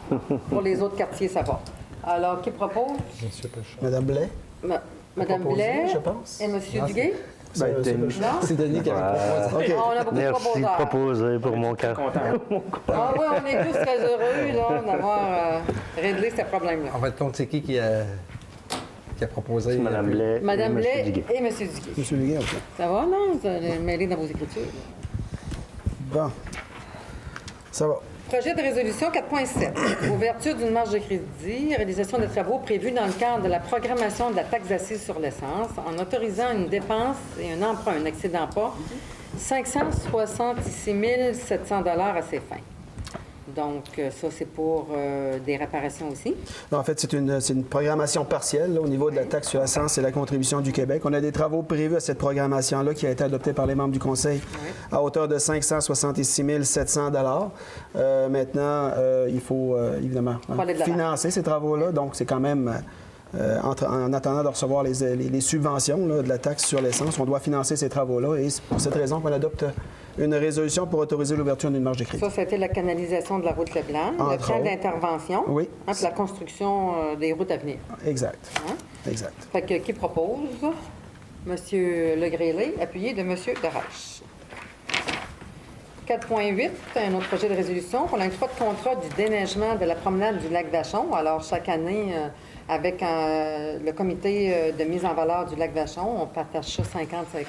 Pour les autres quartiers, ça va. Alors, qui propose? Monsieur Péchard. Madame Blais? Madame proposé, Blais je pense. et Monsieur Duguay? C'est Denis qui avait proposé. OK. On a beaucoup de Merci de proposeurs. proposer pour mon cœur. Ah oui, on est tous très heureux là, d'avoir réglé ce problème-là. En fait, compte, c'est qui a proposé? Madame Blais. Madame et Monsieur Blais Duguay. et Monsieur Duguay. Monsieur Duguay, OK. Ça va, non? Vous allez mêler dans vos écritures. Bon. Ça va. Projet de résolution 4.7. Ouverture d'une marge de crédit, réalisation de travaux prévus dans le cadre de la programmation de la taxe assise sur l'essence en autorisant une dépense et un emprunt, un excédent pas, 566 700 à ses fins. Donc, ça, c'est pour des réparations aussi. En fait, c'est une programmation partielle là, au niveau de la taxe sur l'essence et la contribution du Québec. On a des travaux prévus à cette programmation-là qui a été adoptée par les membres du Conseil à hauteur de 566 700 Maintenant, il faut évidemment financer ces travaux-là. Donc, c'est quand même, en attendant de recevoir les subventions là, de la taxe sur l'essence, on doit financer ces travaux-là. Et c'est pour cette raison qu'on adopte une résolution pour autoriser l'ouverture d'une marge de crédit. Ça, c'était la canalisation de la route Leblanc, le plan d'intervention, oui. Puis la construction des routes à venir. Exact. Hein? Exact. Fait que qui propose? Monsieur Legrélé, appuyé de Monsieur Darèche. 4.8, un autre projet de résolution pour l'octroi de contrat du déneigement de la promenade du lac Vachon. Alors, chaque année, avec le comité de mise en valeur du lac Vachon, on partage ça 50-50.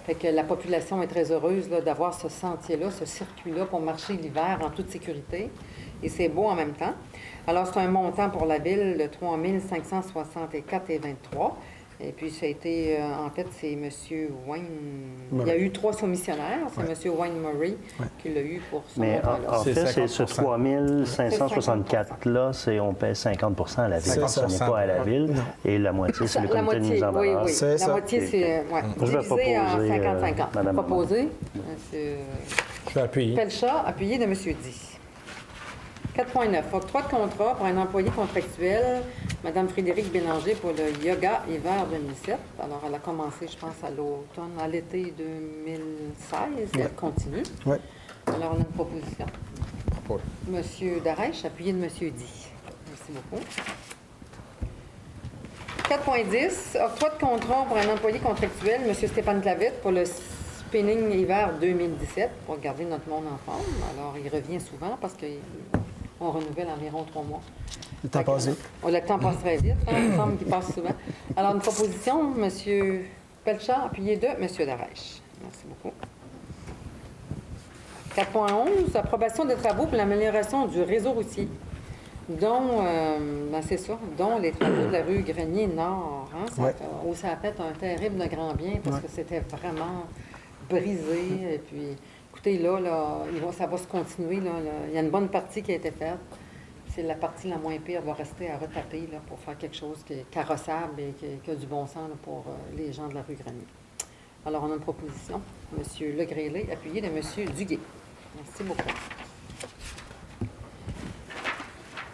Fait que la population est très heureuse là, d'avoir ce sentier-là, ce circuit-là pour marcher l'hiver en toute sécurité. Et c'est beau en même temps. Alors, c'est un montant pour la ville de 3 564,23. Et puis, ça a été, en fait, c'est M. Wayne. Il y a eu 3 soumissionnaires. C'est M. Wayne Murray qui l'a eu pour son Mais montant-là. en fait, c'est ce 3 564-là, on paie 50 à la ville. Ce n'est pas à la ville. Non. Et la moitié, c'est le La comité de moitié, mise en valeur. oui. C'est La ça. moitié, c'est Je vais divisé en proposer, 50-50. Madame Proposé, M. Je vais appuyer. Pelchat, appuyé de M. Di. 4.9. Octroi de contrat pour un employé contractuel, Mme Frédérique Bélanger, pour le yoga hiver 2007. Alors, elle a commencé, je pense, à l'automne, à l'été 2016, et elle continue. Oui. Alors, on a une proposition. Pas. M. Darèche, appuyé de M. Di. Merci beaucoup. 4.10. Octroi de contrat pour un employé contractuel, M. Stéphane Clavette, pour le spinning hiver 2017, pour garder notre monde en forme. Alors, il revient souvent parce qu'on renouvelle environ 3 mois. Le temps passe vite. Le temps passe très vite, hein, il me semble qu'il passe souvent. Alors, une proposition, M. Pelchat, appuyé de M. Darèche. Merci beaucoup. 4.11, approbation des travaux pour l'amélioration du réseau routier, dont, c'est ça, dont les travaux de la rue Grenier-Nord, hein, où ça a fait un terrible grand bien parce que c'était vraiment brisé. Et puis, écoutez, là ça va se continuer. Là. Il y a une bonne partie qui a été faite. C'est la partie la moins pire, va rester à retaper là, pour faire quelque chose qui est carrossable et qui a du bon sens là, pour les gens de la rue Grenier. Alors, on a une proposition. M. Legrélé, appuyé de M. Duguay. Merci beaucoup.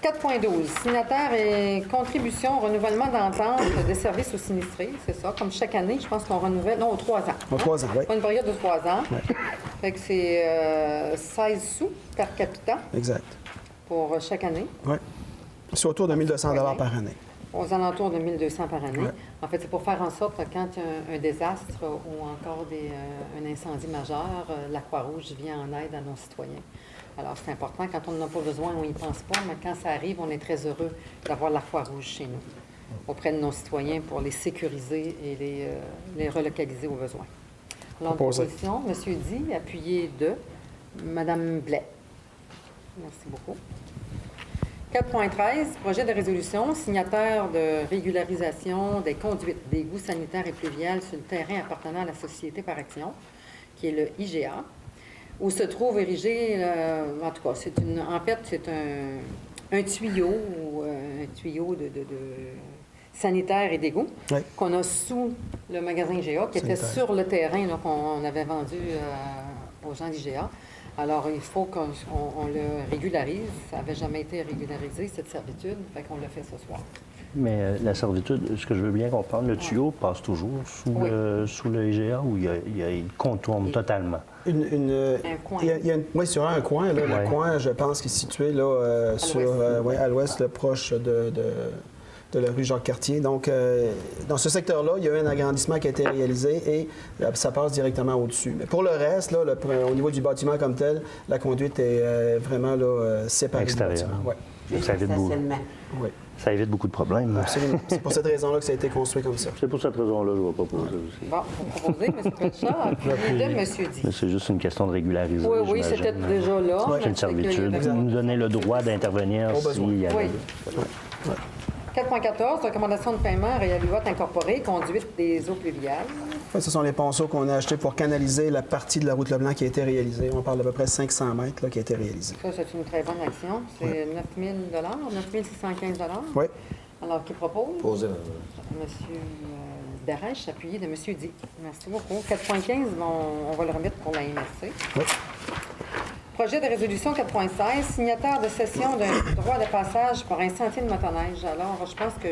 4.12. Signataires et contributions, renouvellement d'entente des services aux sinistrés. C'est ça. Comme chaque année, je pense qu'on renouvelle. Non, aux 3 ans. Aux 3 ans, oui. Pas une période de 3 ans. Oui. Fait que c'est 16 sous par capita Exact. pour chaque année. Oui. C'est autour de 1 200 par année. Aux alentours de 1 200 par année. Ouais. En fait, c'est pour faire en sorte que quand il y a un désastre ou encore un incendie majeur, la Croix-Rouge vient en aide à nos citoyens. Alors, c'est important. Quand on n'en a pas besoin, on n'y pense pas, mais quand ça arrive, on est très heureux d'avoir la Croix-Rouge chez nous, auprès de nos citoyens pour les sécuriser et les relocaliser au besoin. Alors, proposition, M. Di, appuyé de Mme Blais. Merci beaucoup. 4.13, projet de résolution, signataire de régularisation des conduites d'égouts sanitaires et pluviales sur le terrain appartenant à la Société par action, qui est le IGA, où se trouve érigé, en tout cas, c'est un tuyau, de sanitaire et d'égout qu'on a sous le magasin IGA, qui était sur le terrain là, qu'on avait vendu aux gens d'IGA. Alors, il faut qu'on le régularise. Ça n'avait jamais été régularisé, cette servitude. Fait qu'on le fait ce soir. Mais la servitude, ce que je veux bien comprendre, le tuyau passe toujours sous le IGA ou il contourne totalement? Un coin. Oui, sur un coin. Là, le coin, je pense, qui est situé là, à l'ouest, proche de la rue Jacques-Cartier. Donc, dans ce secteur-là, il y a eu un agrandissement qui a été réalisé et ça passe directement au-dessus. Mais pour le reste, là, au niveau du bâtiment comme tel, la conduite est vraiment là, séparée du bâtiment. Ça évite beaucoup. Oui. Ça évite beaucoup de problèmes. Absolument. C'est pour cette raison-là que ça a été construit comme ça. C'est pour cette raison-là que je vais proposer aussi. Bon, vous proposez, M. Pelchat, de M. Di. Mais c'est juste une question de régulariser. Oui, c'était déjà là. C'est une servitude. Vous nous donnez le droit d'intervenir s'il y a... 4.14, recommandation de paiement, Réalivote incorporé, conduite des eaux pluviales. Ouais, ce sont les ponceaux qu'on a achetés pour canaliser la partie de la route Leblanc qui a été réalisée. On parle d'à peu près 500 mètres là, qui a été réalisé. Ça, c'est une très bonne action. C'est 9 000 9 615 Oui. Alors, qui propose? Posé. Monsieur Darèche, appuyé de Monsieur Di. Merci beaucoup. 4.15, on va le remettre pour la MRC. Oui. Projet de résolution 4.16, signataire de cession d'un droit de passage pour un sentier de motoneige. Alors, je pense que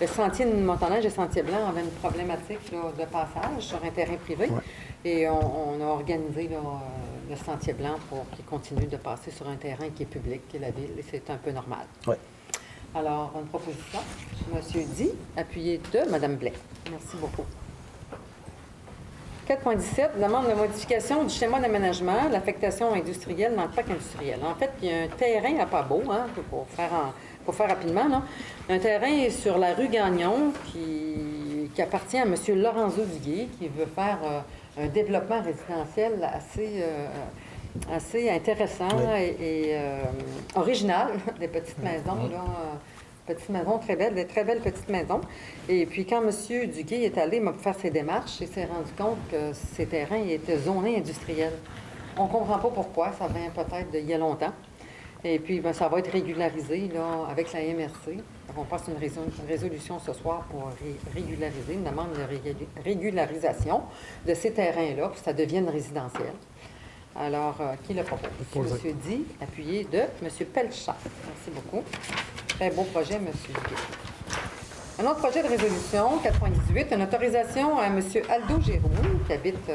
le sentier de motoneige et sentier blanc avait une problématique là, de passage sur un terrain privé. Ouais. Et on a organisé là, le sentier blanc pour qu'il continue de passer sur un terrain qui est public, qui est la ville, et c'est un peu normal. Oui. Alors, une proposition. Monsieur Di, appuyé de Mme Blais. Merci beaucoup. 4.17, demande de modification du schéma d'aménagement, l'affectation industrielle dans le parc industriel. En fait, il y a un terrain à pas beau, hein, pour faire rapidement, là. Un terrain sur la rue Gagnon qui appartient à M. Lorenzo Duguay, qui veut faire un développement résidentiel assez intéressant et original, des petites maisons, là. Petites maisons, très belles petites maisons. Et puis, quand M. Duguay est allé faire ses démarches, il s'est rendu compte que ces terrains étaient zonés industriels. On ne comprend pas pourquoi, ça vient peut-être d'il y a longtemps. Et puis, bien, ça va être régularisé là, avec la MRC. On passe une résolution ce soir pour régulariser, une demande de régularisation de ces terrains-là, puis ça devienne résidentiel. Alors, qui le propose? M. Di, appuyé de M. Pelchat. Merci beaucoup. Très beau projet, M. Duguay. Un autre projet de résolution, 4.18, une autorisation à M. Aldo Giroux, qui habite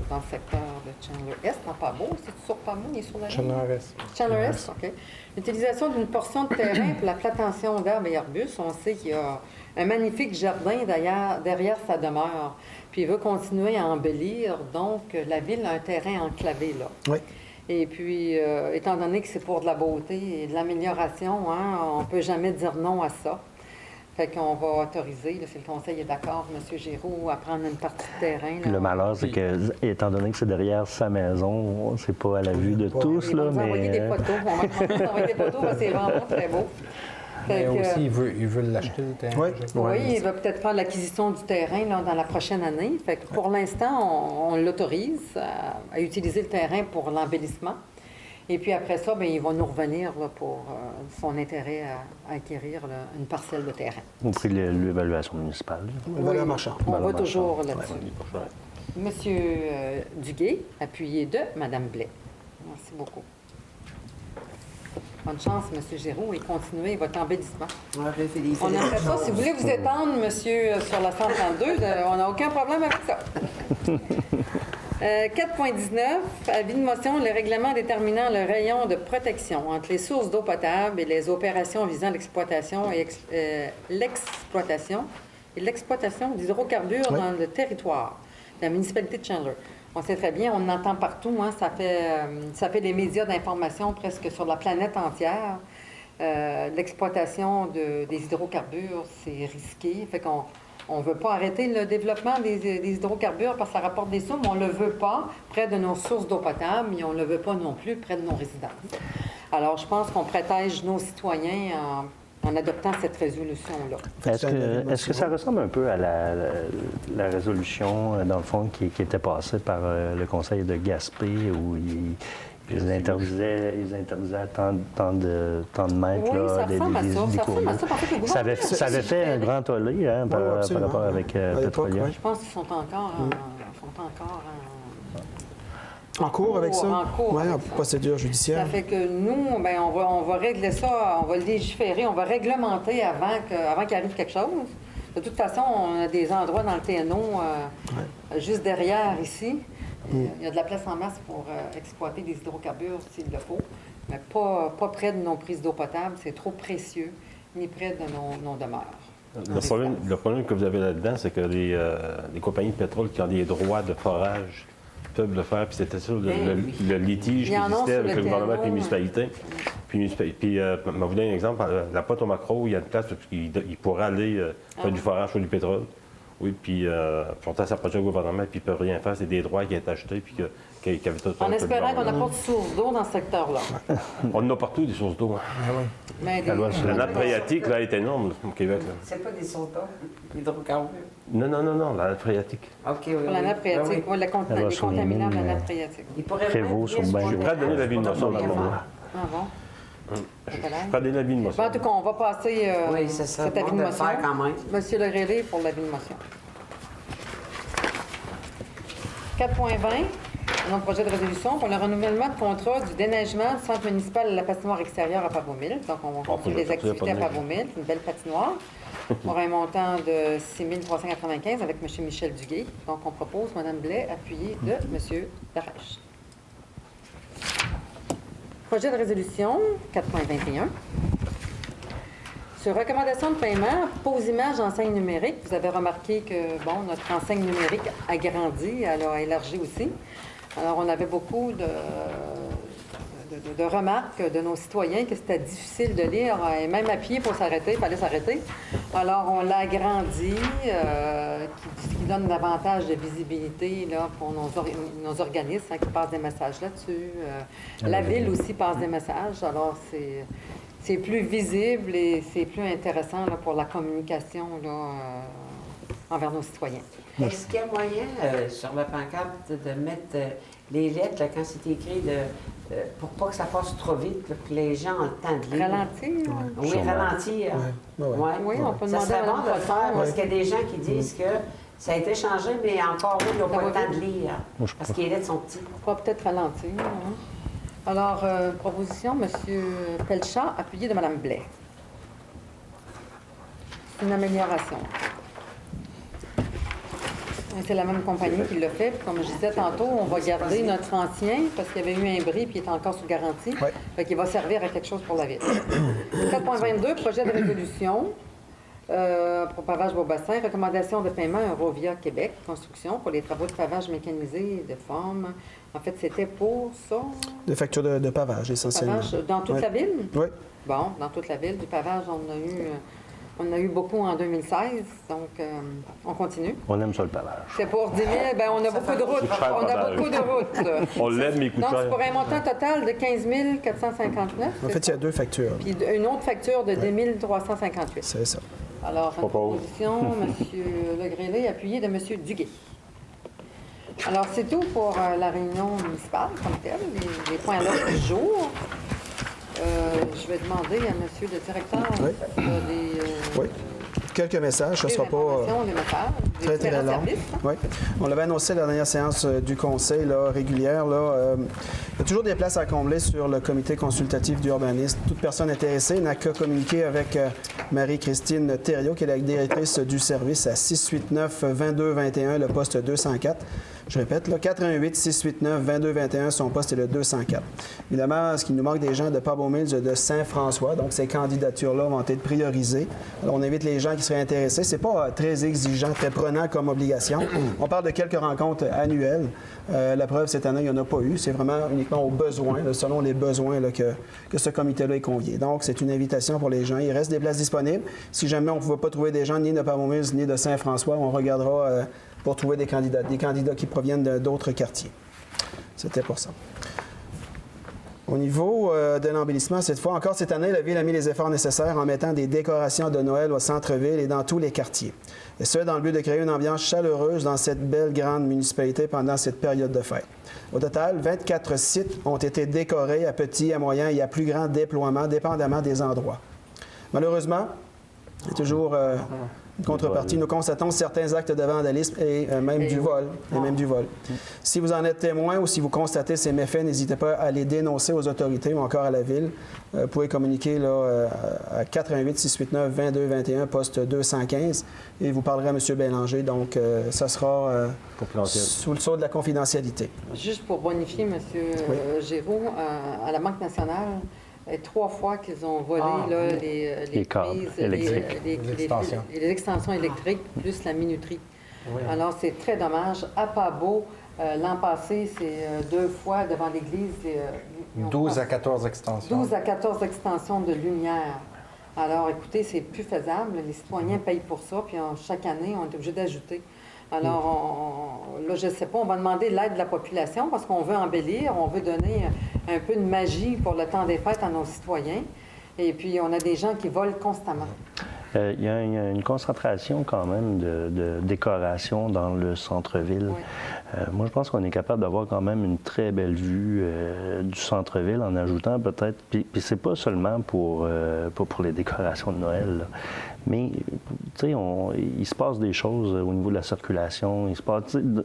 dans le secteur de Chandler-Est, dans Pabot. C'est sur Pabot? Il est sur la ligne? Chandler-Est. Chandler-Est, OK. L'utilisation d'une portion de terrain pour la plantation d'arbres et arbustes. On sait qu'il y a un magnifique jardin derrière sa demeure. Puis il veut continuer à embellir. Donc, la ville a un terrain enclavé là. Oui. Et puis, étant donné que c'est pour de la beauté et de l'amélioration, hein, on ne peut jamais dire non à ça. Fait qu'on va autoriser, là, si le conseil est d'accord, M. Giroux, à prendre une partie du terrain. Là. Le malheur, c'est que, étant donné que c'est derrière sa maison, c'est pas à la vue de tous, Ils là, vont nous envoyer des mais... photos. On va envoyer des photos, parce que c'est vraiment très beau. Fait Mais que, aussi, il veut l'acheter, le terrain. Oui. je crois. oui, il va peut-être faire l'acquisition du terrain là, dans la prochaine année. Fait que pour l'instant, on l'autorise à utiliser le terrain pour l'embellissement. Et puis après ça, bien, il va nous revenir là, pour son intérêt à acquérir là, une parcelle de terrain. Au prix de l'évaluation municipale. Valeur marchande. On Valeur va toujours marchande. là-dessus. Monsieur Duguay, appuyé de Mme Blais. Merci beaucoup. Bonne chance, M. Giroux, et continuez votre embellissement. On a fait ça. Si vous voulez vous étendre, monsieur, sur la 132, on n'a aucun problème avec ça. 4.19, avis de motion, le règlement déterminant le rayon de protection entre les sources d'eau potable et les opérations visant l'exploitation d'hydrocarbures Oui. dans le territoire de la municipalité de Chandler. On sait très bien, on entend partout, hein, ça fait des médias d'information presque sur la planète entière. L'exploitation des hydrocarbures, c'est risqué. Fait qu'on on ne veut pas arrêter le développement des hydrocarbures parce que ça rapporte des sous, mais on ne le veut pas près de nos sources d'eau potable, mais on ne le veut pas non plus près de nos résidences. Alors, je pense qu'on protège nos citoyens en adoptant cette résolution-là. Est-ce que ça ressemble un peu à la résolution, dans le fond, qui était passée par le conseil de Gaspé, où ils interdisaient tant de mètres Oui, ça là, ressemble à ça. Ça ressemble à ça parce que le Ça avait gouvernement fait un grand tollé hein, par absolument. rapport avec Petrolia. oui. Je pense qu'ils sont encore En cours avec ça? En cours Oui, avec en ça. procédure Ça judiciaire. fait que nous, bien, on va régler ça, on va légiférer, on va réglementer avant qu'il arrive quelque chose. De toute façon, on a des endroits dans le TNO juste derrière ici. Il y a de la place en masse pour exploiter des hydrocarbures s'il le faut, mais pas près de nos prises d'eau potable, c'est trop précieux, ni près de nos demeures. Le problème que vous avez là-dedans, c'est que les compagnies de pétrole qui ont des droits de forage peuvent le faire, puis c'était ça le litige qui Il y en a existait sur avec le le gouvernement et terrain, les municipalités. Puis je vais vous donner un exemple. La Pointe au Macro, il y a une place où il pourrait aller faire du forage sur du pétrole. Oui, puis pourtant, ça approche le gouvernement, puis ils ne peuvent rien faire. C'est des droits qui ont été achetés, puis qui avaient tout En espérant qu'on n'a pas de source d'eau dans ce secteur-là. On en a partout, des sources d'eau. Mais La loi sur La nappe phréatique, là, est énorme, au Québec. Là. C'est pas des sodas, hydrocarbures. Non, la nappe phréatique. OK, oui. pour la nappe phréatique, oui, les La loi sur les contaminants de la mines, nappe phréatique. Il pourrait Prévaut sur bien ben- se Je suis prêt à donner l'avis de motion, faire. madame. Ah bon? Je suis prêt à donner l'avis de Bon, motion. en tout cas, on va passer Oui, c'est ça. cet avis On de va le motion. faire quand même. Monsieur Legrélé pour l'avis de motion. 4.20, un autre projet de résolution pour le renouvellement de contrat du déneigement du centre municipal de la patinoire extérieure à Pavomille. Donc, on va continuer les activités à Pavomille. C'est une belle patinoire pour un montant de 6 395 avec M. Michel Duguay. Donc, on propose Mme Blais, appuyée de M. Larèche. Projet de résolution 4.21. Sur recommandation de paiement, pose image enseigne numérique. Vous avez remarqué que, bon, notre enseigne numérique a grandi, elle a élargi aussi. Alors, on avait beaucoup de remarques de nos citoyens que c'était difficile de lire, et même à pied pour s'arrêter, il fallait s'arrêter. Alors, on l'a agrandi, qui donne davantage de visibilité là, pour nos organismes qui passent des messages là-dessus. La ville aussi passe des messages, alors c'est plus visible et c'est plus intéressant là, pour la communication là, envers nos citoyens. Est-ce qu'il y a moyen, sur la pancarte, de mettre les lettres, là, quand c'est écrit, pour pas que ça passe trop vite, là, que les gens ont le temps de lire? Ralentir? Oui, Sûrement. ralentir. Ouais. Ouais. Oui, on peut Ça demander serait à bon Mme de le faire, parce Ouais. qu'il y a des gens qui disent que ça a été changé, mais encore eux, ils n'ont Ça pas va le temps vite. de lire, Moi, je parce crois. que les lettres sont petites. On va peut-être ralentir. Hein. Alors, proposition, M. Pelchat, appuyé de Mme Blais. Une amélioration. Et c'est la même compagnie qui l'a fait. Puis comme je disais tantôt, on va garder notre ancien parce qu'il y avait eu un bris puis il est encore sous garantie. Ouais. Fait qu'il va servir à quelque chose pour la ville. 4.22, projet de résolution pour pavage Beaubassin. Recommandation de paiement Eurovia Québec Construction pour les travaux de pavage mécanisé de forme. En fait, c'était pour ça. Des factures de pavage, essentiellement. Pavage dans toute Ouais. la ville? Oui. Bon, dans toute la ville. Du pavage, on a eu beaucoup en 2016. Donc, on continue. On aime ça le pavage. C'est pour 10 000. Bien, on a beaucoup de routes. C'est cher, On a pavage. beaucoup de routes. là. On l'aime, mais il coûte Donc, c'est cher. pour un montant total de 15 459. En fait, il y a 2 factures. Puis une autre facture de 2 358. C'est ça. Alors, une Propose. proposition, M. Legrélé, appuyé de M. Duguay. Alors, c'est tout pour la réunion municipale comme telle, les points à l'ordre du jour. Je vais demander à M. le directeur Oui. des Oui. Quelques messages, ce ne sera pas informations, des messages, des très, très différents long. services. Hein. Oui. On l'avait annoncé à la dernière séance du conseil là, régulière. Là, il y a toujours des places à combler sur le comité consultatif d'urbanisme. Toute personne intéressée n'a qu'à communiquer avec Marie-Christine Thériault, qui est la directrice du service à 689-2221, le poste 204. Je répète, là, 418-689-2221, son poste est le 204. Évidemment, ce qui nous manque des gens de Pabomills de Saint-François, donc ces candidatures-là vont être priorisées. Alors, on invite les gens qui seraient intéressés. C'est pas très exigeant, très prenant comme obligation. On parle de quelques rencontres annuelles. La preuve, cette année, il n'y en a pas eu. C'est vraiment uniquement aux besoins, là, selon les besoins là, que ce comité-là est convié. Donc, c'est une invitation pour les gens. Il reste des places disponibles. Si jamais on ne pouvait pas trouver des gens ni de Pabomills ni de Saint-François, on regardera pour trouver des candidats qui proviennent d'autres quartiers. C'était pour ça. Au niveau de l'embellissement, cette fois, encore cette année, la Ville a mis les efforts nécessaires en mettant des décorations de Noël au centre-ville et dans tous les quartiers. Et ce, dans le but de créer une ambiance chaleureuse dans cette belle grande municipalité pendant cette période de fête. Au total, 24 sites ont été décorés à petit, à moyen et à plus grand déploiement, dépendamment des endroits. Malheureusement, il y a toujours une contrepartie. Nous constatons certains actes de vandalisme et même du vol. Si vous en êtes témoin ou si vous constatez ces méfaits, n'hésitez pas à les dénoncer aux autorités ou encore à la Ville. Vous pouvez communiquer là, à 418-689-2221, poste 215, et vous parlerez à M. Bélanger. Donc, ça sera Confidentiel. sous le sceau de la confidentialité. Juste pour bonifier, M. Géraud, à la Banque nationale, 3 fois qu'ils ont volé là, les câbles prises, électriques. les extensions électriques, plus la minuterie. Oui. Alors, c'est très dommage. À Pabo, l'an passé, c'est 2 fois devant l'église. ils ont 12 pas- à 14 extensions. 12 à 14 extensions de lumière. Alors, écoutez, c'est plus faisable. Les citoyens payent pour ça, puis chaque année, on est obligé d'ajouter. Alors, là, je ne sais pas, on va demander l'aide de la population parce qu'on veut embellir, on veut donner un peu de magie pour le temps des fêtes à nos citoyens. Et puis, on a des gens qui volent constamment. Il y a une concentration quand même de décoration dans le centre-ville. Oui. Moi, je pense qu'on est capable d'avoir quand même une très belle vue du centre-ville en ajoutant peut-être... Puis c'est pas seulement pour les décorations de Noël, là. Mais, tu sais, il se passe des choses au niveau de la circulation.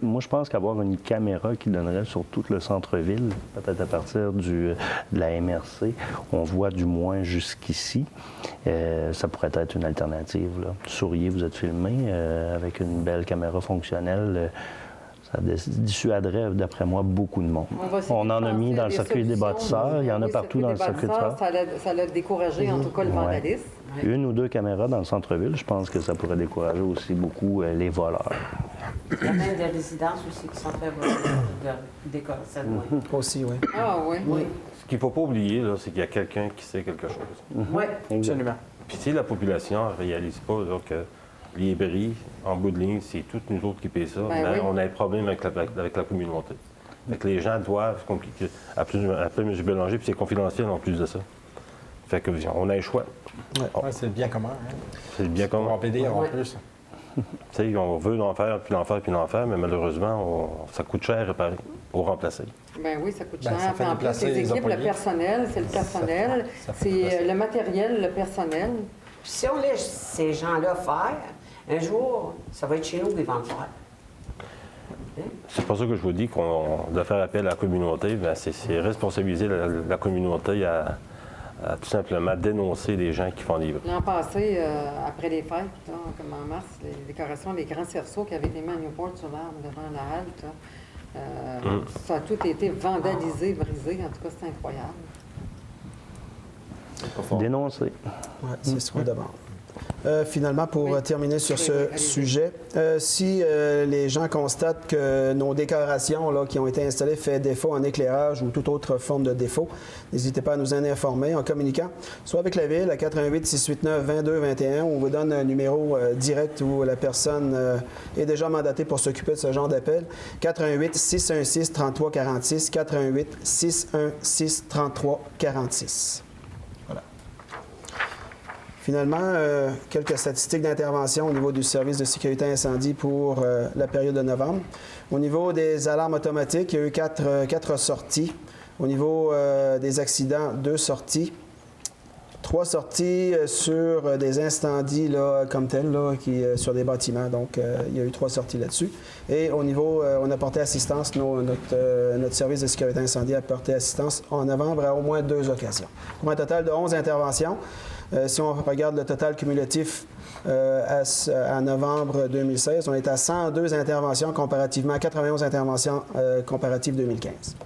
Moi, je pense qu'avoir une caméra qui donnerait sur tout le centre-ville, peut-être à partir de la MRC, on voit du moins jusqu'ici, ça pourrait être une alternative, là. Souriez, vous êtes filmé avec une belle caméra fonctionnelle. Ça dissuaderait, d'après moi, beaucoup de monde. On en a mis dans le circuit des bâtisseurs. Il y en a partout dans le circuit des bâtisseurs. Ça l'a découragé, en tout cas, le vandalisme. Une ou deux caméras dans le centre-ville, je pense que ça pourrait décourager aussi beaucoup les voleurs. Il y a même des résidences aussi qui sont très bonnes de décoration de Noël. Aussi, oui. Ah oui. Oui. Ce qu'il ne faut pas oublier, là, c'est qu'il y a quelqu'un qui sait quelque chose. Oui. Absolument. Puis si la population ne réalise pas là, que les bris, en bout de ligne, c'est toutes nous autres qui payent ça, Ben oui. on a un problème avec la communauté. Fait que les gens doivent compliquer. Appeler M. Bélanger, puis c'est confidentiel en plus de ça. Fait que on a un choix. Ouais, c'est le bien commun. Hein? C'est le bien commun. En PD, en Ouais. plus. Tu sais, on veut l'en faire, puis l'en faire, puis l'en faire, mais malheureusement, ça coûte cher à réparer, au remplacer. Ben oui, ça coûte Ben, cher. ça fait Puis en plus, déplacer les les équipes, le employés. personnel, c'est le personnel, Ça fait c'est déplacer. le matériel, le personnel. Puis si on laisse ces gens-là faire, un jour, ça va être chez nous qu'ils vont le faire. C'est pour ça que je vous dis qu'on doit faire appel à la communauté. Bien, c'est responsabiliser la communauté à tout simplement dénoncer les gens qui font des bris. L'an passé, après les fêtes, là, comme en mars, les décorations des grands cerceaux qui avaient été mis à Newport sur l'arbre devant la halte, là, ça a tout été vandalisé, brisé. En tout cas, c'est incroyable. Dénoncer. Oui, c'est ce qu'on demande. Finalement, pour Oui. terminer sur Oui, ce oui, allez-y. sujet, si les gens constatent que nos décorations là, qui ont été installées fait défaut en éclairage ou toute autre forme de défaut, n'hésitez pas à nous en informer en communiquant, soit avec la Ville à 88 689 22 21, on vous donne un numéro direct où la personne est déjà mandatée pour s'occuper de ce genre d'appel, 88 616 33 46, 88 616 33 46. Finalement, quelques statistiques d'intervention au niveau du service de sécurité incendie pour la période de novembre. Au niveau des alarmes automatiques, il y a eu quatre sorties. Au niveau des accidents, 2 sorties. 3 sorties sur des incendies là, comme tels, là, sur des bâtiments. Donc, il y a eu 3 sorties là-dessus. Et au niveau, on a porté assistance, notre service de sécurité incendie a porté assistance en novembre à au moins 2 occasions. Pour un total de 11 interventions. Si on regarde le total cumulatif à novembre 2016, on est à 102 interventions comparativement à 91 interventions comparatives 2015.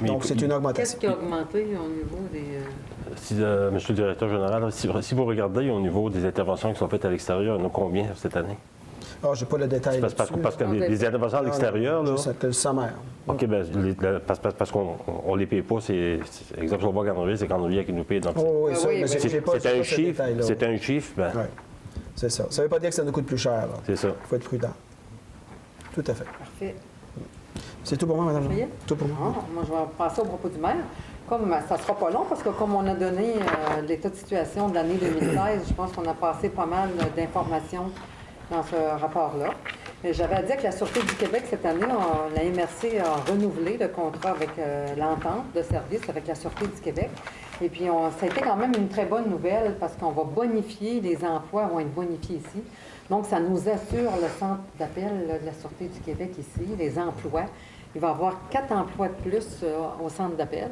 Donc, c'est une Qu'est-ce augmentation. qui a augmenté au niveau des... Monsieur le directeur général, si vous regardez au niveau des interventions qui sont faites à l'extérieur, il y en a combien cette année? Ah, j'ai pas le détail Parce là-dessus. que les interventions à l'extérieur, là... Juste le sommaire. OK, bien, parce qu'on ne les paye pas, c'est exemple, si on va à Gandreville, c'est Gandreville qui nous paye. Donc, Oh, oui, ça, oui, mais oui. j'ai pas c'est un ce chiffre, détail-là. c'est un chiffre, ben, Ouais. C'est ça. Ça ne veut pas dire que ça nous coûte plus cher. là. c'est ça. Il faut être prudent. Tout à fait. Parfait. C'est tout pour moi, madame. Ça y est? Tout pour moi. Ah, moi, je vais passer au propos du maire. Comme ça ne sera pas long, parce que comme on a donné l'état de situation de l'année 2016, je pense qu'on a passé pas mal d'informations dans ce rapport-là. Et j'avais à dire que la Sûreté du Québec, cette année, la MRC a renouvelé le contrat avec l'entente de service avec la Sûreté du Québec. Et puis, ça a été quand même une très bonne nouvelle parce qu'on va bonifier, les emplois vont être bonifiés ici. Donc, ça nous assure le centre d'appel de la Sûreté du Québec ici, les emplois. Il va y avoir 4 emplois de plus au centre d'appel.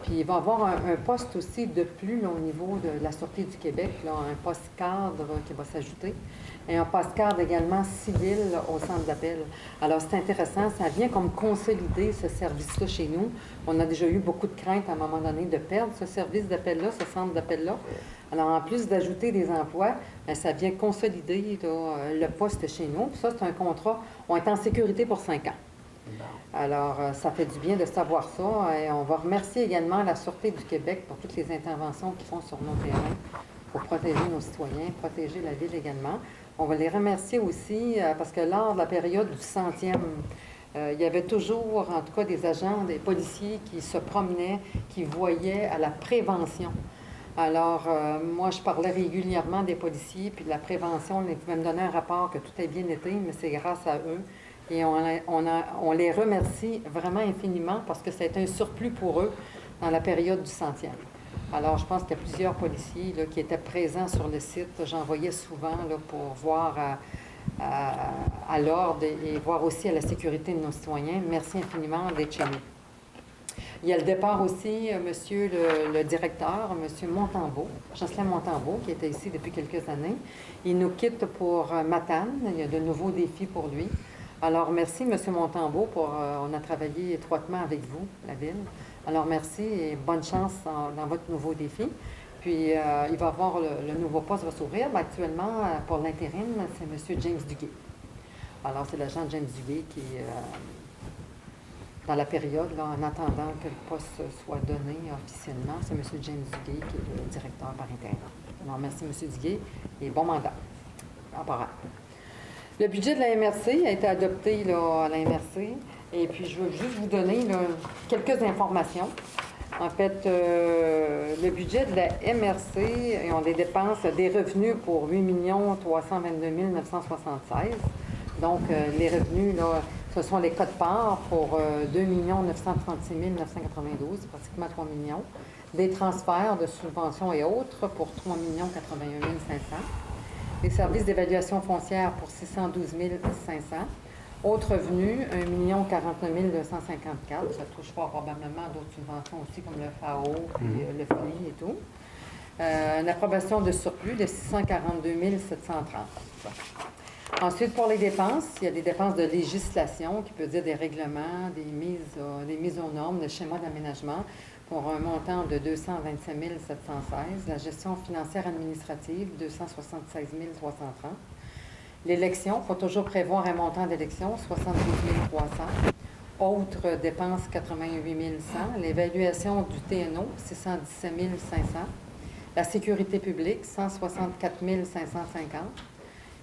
Puis il va y avoir un poste aussi de plus là, au niveau de la Sûreté du Québec, là, un poste cadre qui va s'ajouter. Et un poste cadre également civil là, au centre d'appel. Alors c'est intéressant, ça vient comme consolider ce service-là chez nous. On a déjà eu beaucoup de craintes à un moment donné de perdre ce service d'appel-là, ce centre d'appel-là. Alors en plus d'ajouter des emplois, bien, ça vient consolider là, le poste chez nous. Puis ça, c'est un contrat, on est en sécurité pour 5 ans. Alors, ça fait du bien de savoir ça. Et on va remercier également la Sûreté du Québec pour toutes les interventions qu'ils font sur nos terrains pour protéger nos citoyens, protéger la ville également. On va les remercier aussi parce que lors de la période du 100e, il y avait toujours, en tout cas, des agents, des policiers qui se promenaient, qui voyaient à la prévention. Alors, moi, je parlais régulièrement des policiers, puis de la prévention. Ils pouvaient me donner un rapport que tout a bien été, mais c'est grâce à eux. Et on les remercie vraiment infiniment parce que c'est un surplus pour eux dans la période du 100e. Alors, je pense qu'il y a plusieurs policiers là, qui étaient présents sur le site. J'en voyais souvent là, pour voir à l'ordre et voir aussi à la sécurité de nos citoyens. Merci infiniment d'être chez nous. Il y a le départ aussi, monsieur le directeur, monsieur Montembeault, Jocelyn Montembeault, qui était ici depuis quelques années. Il nous quitte pour Matane. Il y a de nouveaux défis pour lui. Alors, merci, monsieur Montembeault, on a travaillé étroitement avec vous, la Ville. Alors, merci et bonne chance dans votre nouveau défi. Puis, il va avoir le nouveau poste va s'ouvrir. Mais actuellement, pour l'intérim, c'est monsieur James Duguay. Alors, c'est l'agent James Duguay qui, dans la période, là, en attendant que le poste soit donné officiellement, c'est monsieur James Duguay qui est le directeur par intérim. Alors, merci, monsieur Duguay, et bon mandat. Le budget de la MRC a été adopté là, à la MRC. Et puis, je veux juste vous donner là, quelques informations. En fait, le budget de la MRC, on des dépenses, des revenus pour 8 322 976. Donc, les revenus, là, ce sont les cotes-parts pour 2 936 992, pratiquement 3 millions. Des transferts de subventions et autres pour 3 81 500. Les services d'évaluation foncière pour 612 500. Autres revenus, 1 049 254. Ça touche pas probablement d'autres subventions aussi, comme le FAO, puis le FLI et tout. Une approbation de surplus de 642 730. Ensuite, pour les dépenses, il y a des dépenses de législation, qui peut dire des règlements, des mises aux normes, des schémas d'aménagement, pour un montant de 227 716. La gestion financière administrative, 276 330. L'élection, il faut toujours prévoir un montant d'élection, 72 300. Autres dépenses, 88 100. L'évaluation du TNO, 617 500. La sécurité publique, 164 550.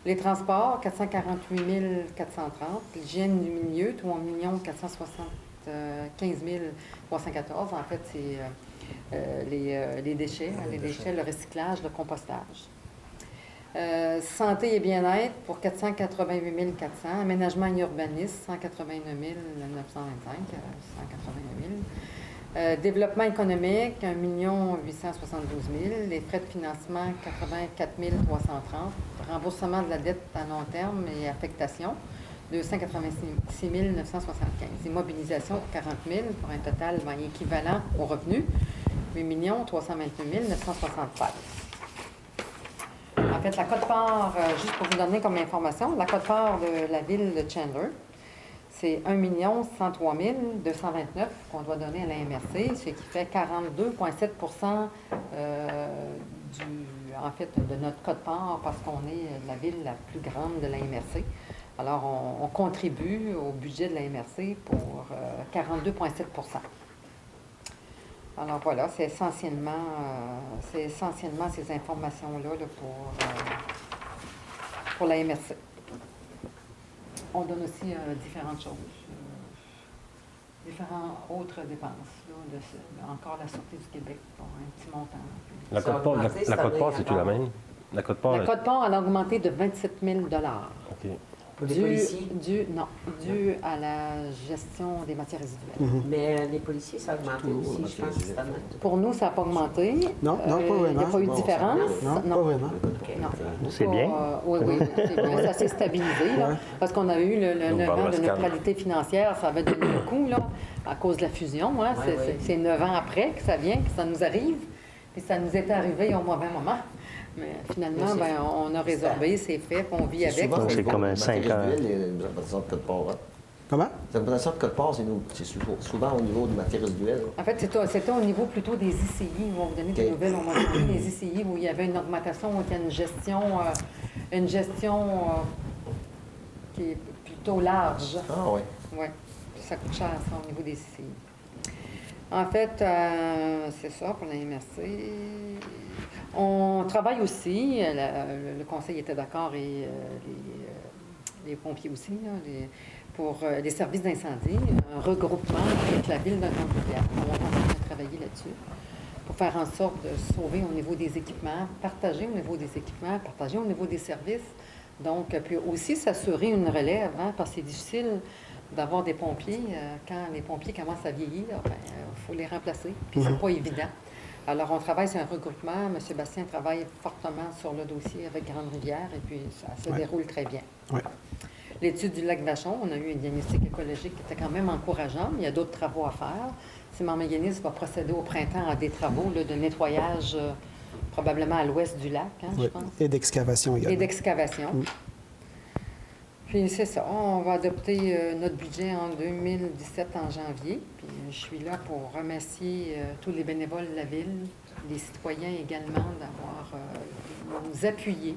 Les transports, 448 430. L'hygiène du milieu, 3 475 314. En fait, c'est les déchets, le recyclage, le compostage. Santé et bien-être pour 488 400. Aménagement et urbanisme, 189 925, 181 000. Développement économique, 1 872 000. Les frais de financement, 84 330. Remboursement de la dette à long terme et affectation, 286 975. Immobilisation, 40 000 pour un total équivalent au revenu, 8 329 976. En fait, la quote-part, juste pour vous donner comme information, la quote-part de la ville de Chandler, c'est 1 103 229 qu'on doit donner à la MRC, ce qui fait 42,7 de notre quote-part parce qu'on est la ville la plus grande de la MRC. Alors, on contribue au budget de la MRC pour 42,7 Alors voilà, c'est essentiellement ces informations-là là, pour la MRC. On donne aussi différentes choses, différentes autres dépenses. Là, encore la Sûreté du Québec pour un petit montant. La quote-part, c'est-tu la même? La quote-part, elle a augmenté de 27 000 OK. Dû à la gestion des matières résiduelles. Mais les policiers, ça a augmenté aussi, je pense, cette année. Pour nous, ça n'a pas augmenté. Non, pas vraiment. Il n'y a pas eu de différence. Non, pas vraiment. C'est bien. Oui, c'est bien. Ça s'est stabilisé, là, parce qu'on a eu le 9 ans de neutralité financière. Ça avait donné un coup, là, à cause de la fusion. Hein. C'est 9 ans après que ça vient, que ça nous arrive. Puis ça nous est arrivé au mauvais moment. Mais finalement, on a résorbé, c'est fait, puis on vit avec. C'est comme un 5 ans. Les implantations de code-part. Comment? Les implantations de code-part, c'est souvent au niveau de matières résiduelles. En fait, c'était au niveau plutôt des ICI. Ils vont vous donner des nouvelles au mois de janvier. Les ICI, où il y avait une augmentation, où il y a une gestion qui est plutôt large. Ah oui. Oui. ça coûte cher, ça, au niveau des CCI. En fait, c'est ça pour la MRC. On travaille aussi, le conseil était d'accord et les pompiers aussi, là, pour les services d'incendie, un regroupement avec la ville de Grande-Rivière. On va continuer à travailler là-dessus pour faire en sorte de sauver au niveau des équipements, partager au niveau des équipements, partager au niveau des services. Donc, puis aussi s'assurer une relève, hein, parce que c'est difficile d'avoir des pompiers. Quand les pompiers commencent à vieillir, il faut les remplacer, puis c'est pas évident. Alors, on travaille sur un regroupement. M. Bastien travaille fortement sur le dossier avec Grande-Rivière, et puis ça se déroule très bien. Oui. L'étude du lac Vachon, on a eu un diagnostic écologique qui était quand même encourageant, mais il y a d'autres travaux à faire. Simon Mécanisme va procéder au printemps à des travaux là, de nettoyage, probablement à l'ouest du lac, hein, je pense. Et d'excavation également. Et d'excavation. Puis c'est ça, on va adopter notre budget en 2017 en janvier. Puis je suis là pour remercier tous les bénévoles de la ville, les citoyens également d'avoir nous appuyé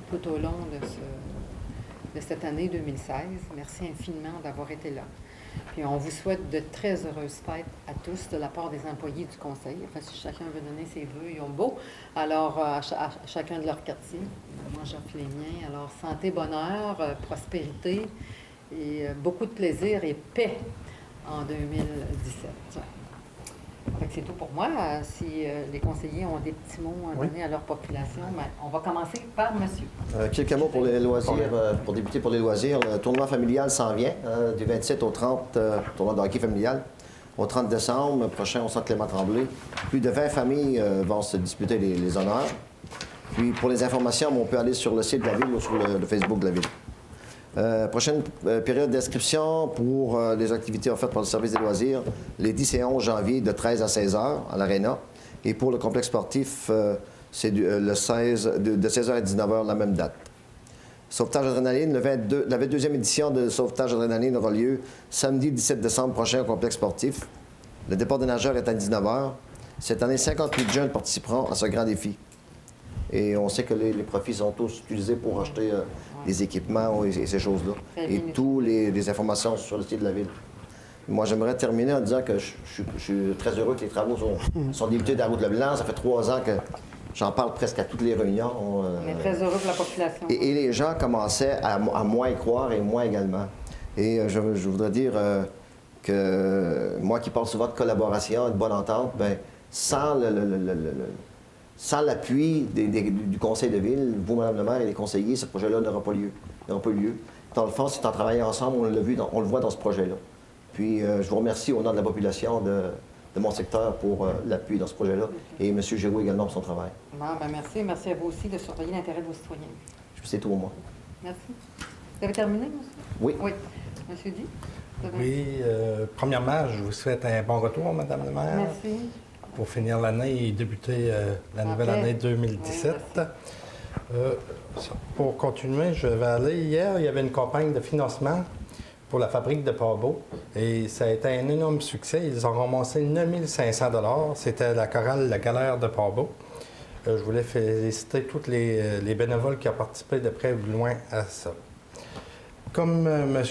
tout au long de cette année 2016. Merci infiniment d'avoir été là. Puis on vous souhaite de très heureuses fêtes à tous de la part des employés du conseil. Enfin, si chacun veut donner ses vœux, ils ont beau. Alors, à chacun de leur quartier. Moi, j'offre les miens. Alors, santé, bonheur, prospérité et beaucoup de plaisir et paix en 2017. Fait que c'est tout pour moi. Si les conseillers ont des petits mots à donner à leur population, ben, on va commencer par monsieur. Quelques mots pour les loisirs, pour débuter pour les loisirs. Le tournoi familial s'en vient, du 27 au 30, tournoi de hockey familial. Au 30 décembre prochain, au centre Clément-Tremblay. Plus de 20 familles vont se disputer les honneurs. Puis pour les informations, on peut aller sur le site de la ville ou sur le Facebook de la ville. Prochaine période d'inscription pour les activités offertes par le service des loisirs, les 10 et 11 janvier de 13 à 16 h à l'Arena. Et pour le complexe sportif, c'est de 16 h à 19 h la même date. Sauvetage Adrénaline, la 22e édition de Sauvetage Adrénaline aura lieu samedi 17 décembre prochain au complexe sportif. Le départ des nageurs est à 19 h. Cette année, 58 jeunes participeront à ce grand défi. Et on sait que les profits sont tous utilisés pour acheter des équipements et ces choses-là. Et toutes les informations sur le site de la ville. Moi, j'aimerais terminer en disant que je suis très heureux que les travaux sont débutés dans la route Leblanc. Ça fait 3 ans que j'en parle presque à toutes les réunions. On est très heureux pour la population. Et les gens commençaient à moins y croire et moi également. Et je voudrais dire que moi qui parle souvent de collaboration, de bonne entente, bien, sans l'appui du conseil de ville, vous, Mme le maire et les conseillers, ce projet-là n'aura pas lieu. Dans le fond, c'est en travaillant ensemble, on le voit dans ce projet-là. Puis, je vous remercie au nom de la population de mon secteur pour l'appui dans ce projet-là et M. Giroux également pour son travail. Bon, ben merci. Merci à vous aussi de surveiller l'intérêt de vos citoyens. C'est tout au moins. Merci. Vous avez terminé, monsieur? Oui. Oui. Monsieur Di? Oui, premièrement, je vous souhaite un bon retour, Mme le maire. Merci. Pour finir l'année et débuter la nouvelle année 2017. Oui, pour continuer, je vais aller. Hier, il y avait une campagne de financement pour la fabrique de Pabot et ça a été un énorme succès. Ils ont ramassé 9 500 $. C'était la chorale La Galère de Pabot. Je voulais féliciter tous les bénévoles qui ont participé de près ou de loin à ça. Comme M.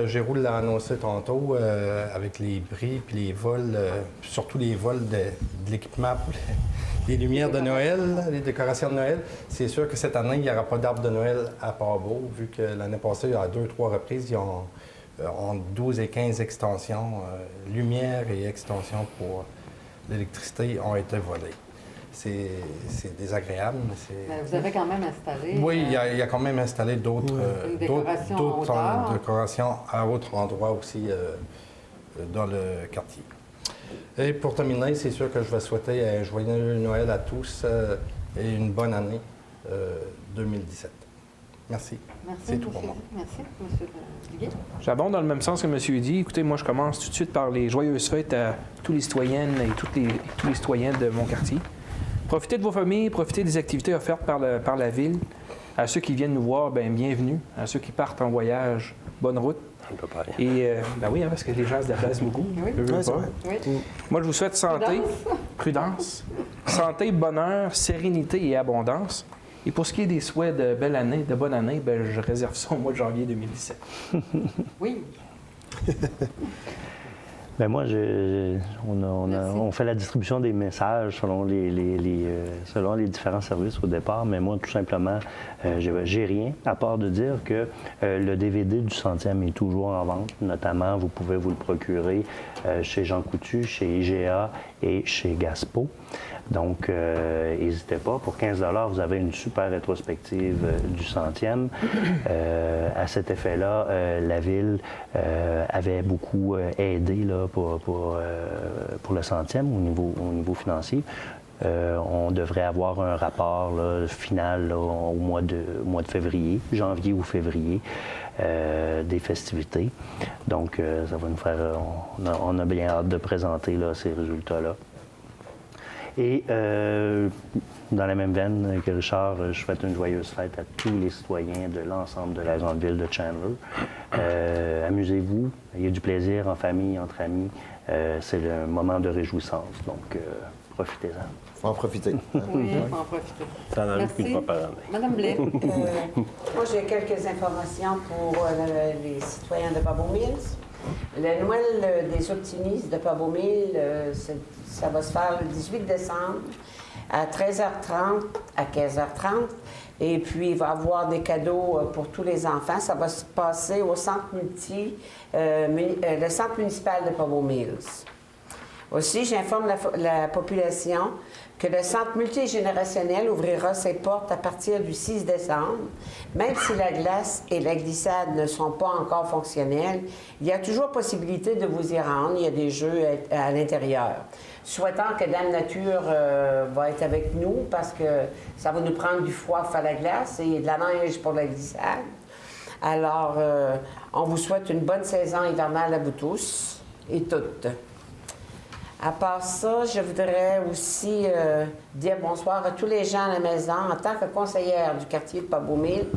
Giroux l'a annoncé tantôt, avec les bris puis les vols, surtout les vols de l'équipement pour les lumières de Noël, les décorations de Noël, c'est sûr que cette année, il n'y aura pas d'arbre de Noël à Pabot, vu que l'année passée, à 2-3 reprises, ils ont entre 12 et 15 extensions, lumières et extensions pour l'électricité ont été volées. C'est désagréable, mais c'est... Mais vous avez quand même installé... Oui, il y a quand même installé d'autres décorations à autre endroit aussi dans le quartier. Et pour terminer, c'est sûr que je vais souhaiter un joyeux Noël à tous et une bonne année 2017. Merci. Merci. C'est tout pour moi. Merci, M. Duguay. J'abonde dans le même sens que M. dit. Écoutez, moi, je commence tout de suite par les joyeuses fêtes à tous les citoyennes et tous les citoyens de mon quartier. Profitez de vos familles, profitez des activités offertes par la ville. À ceux qui viennent nous voir, bien, bienvenue. À ceux qui partent en voyage, bonne route. Et, ben oui, hein, parce que les gens se déplacent beaucoup. Oui. C'est vrai. Oui. Moi, je vous souhaite santé, prudence, santé, bonheur, sérénité et abondance. Et pour ce qui est des souhaits de belle année, de bonne année, ben, je réserve ça au mois de janvier 2017. Oui. Bien, moi, on fait la distribution des messages selon les différents services au départ, mais moi, tout simplement, j'ai rien, à part de dire que le DVD du 100e est toujours en vente. Notamment, vous pouvez vous le procurer chez Jean Coutu, chez IGA et chez Gaspo. Donc, n'hésitez pas. Pour 15 $, vous avez une super rétrospective du 100e. À cet effet-là, la Ville avait beaucoup aidé là, pour le 100e au niveau financier. On devrait avoir un rapport là, final là, au mois de février, janvier ou février, des festivités. Donc, ça va nous faire... On a bien hâte de présenter là, ces résultats-là. Et dans la même veine que Richard, je souhaite une joyeuse fête à tous les citoyens de l'ensemble de la grande ville de Chandler. Amusez-vous, ayez du plaisir en famille, entre amis. C'est un moment de réjouissance, donc profitez-en. Il faut en profiter. Oui, il faut en profiter. Ça en arrive qu'une fois par année. Madame Blais. Moi, j'ai quelques informations pour les citoyens de Pabot-Mills. Le Noël des optimistes de Pabot-Mills, ça va se faire le 18 décembre à 13h30 à 15h30. Et puis, il va y avoir des cadeaux pour tous les enfants. Ça va se passer au centre le centre municipal de Pabot-Mills. Aussi, j'informe la population que le centre multigénérationnel ouvrira ses portes à partir du 6 décembre. Même si la glace et la glissade ne sont pas encore fonctionnelles, il y a toujours possibilité de vous y rendre. Il y a des jeux à l'intérieur. Souhaitant que Dame Nature va être avec nous parce que ça va nous prendre du froid pour faire la glace et de la neige pour la glissade. Alors, on vous souhaite une bonne saison hivernale à vous tous et toutes. À part ça, je voudrais aussi dire bonsoir à tous les gens à la maison. En tant que conseillère du quartier de Pabot-Mills,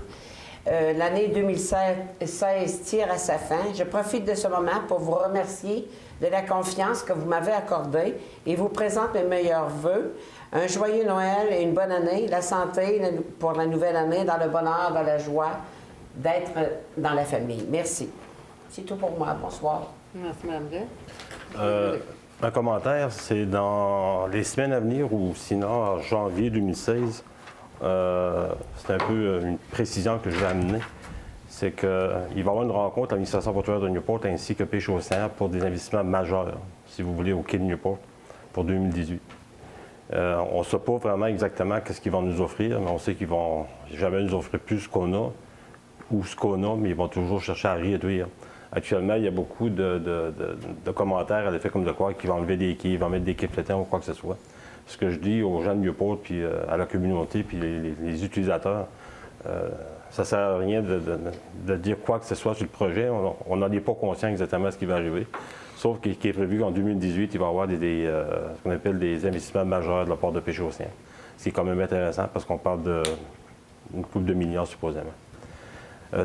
l'année 2016 tire à sa fin. Je profite de ce moment pour vous remercier de la confiance que vous m'avez accordée et vous présente mes meilleurs vœux. Un joyeux Noël et une bonne année. La santé pour la nouvelle année, dans le bonheur, dans la joie d'être dans la famille. Merci. C'est tout pour moi. Bonsoir. Merci, Mme Blais. Un commentaire, c'est dans les semaines à venir ou sinon en janvier 2016, c'est un peu une précision que je vais amener, c'est qu'il va y avoir une rencontre à l'administration portuaire de Newport ainsi que Pêche Océan pour des investissements majeurs, si vous voulez, au quai de Newport pour 2018. On ne sait pas vraiment exactement qu'est-ce qu'ils vont nous offrir, mais on sait qu'ils vont jamais nous offrir plus qu'on a ou ce qu'on a, mais ils vont toujours chercher à réduire. Actuellement, il y a beaucoup de commentaires à l'effet comme de quoi qu'ils vont enlever des quais, ils vont mettre des quais flottants ou quoi que ce soit. Ce que je dis aux gens de Newport, puis à la communauté, puis les utilisateurs, ça ne sert à rien de dire quoi que ce soit sur le projet. On n'en est pas conscient exactement de ce qui va arriver. Sauf qu'il est prévu qu'en 2018, il va y avoir ce qu'on appelle des investissements majeurs de la part de Pêche Océan. Ce qui est quand même intéressant parce qu'on parle d'une couple de millions supposément.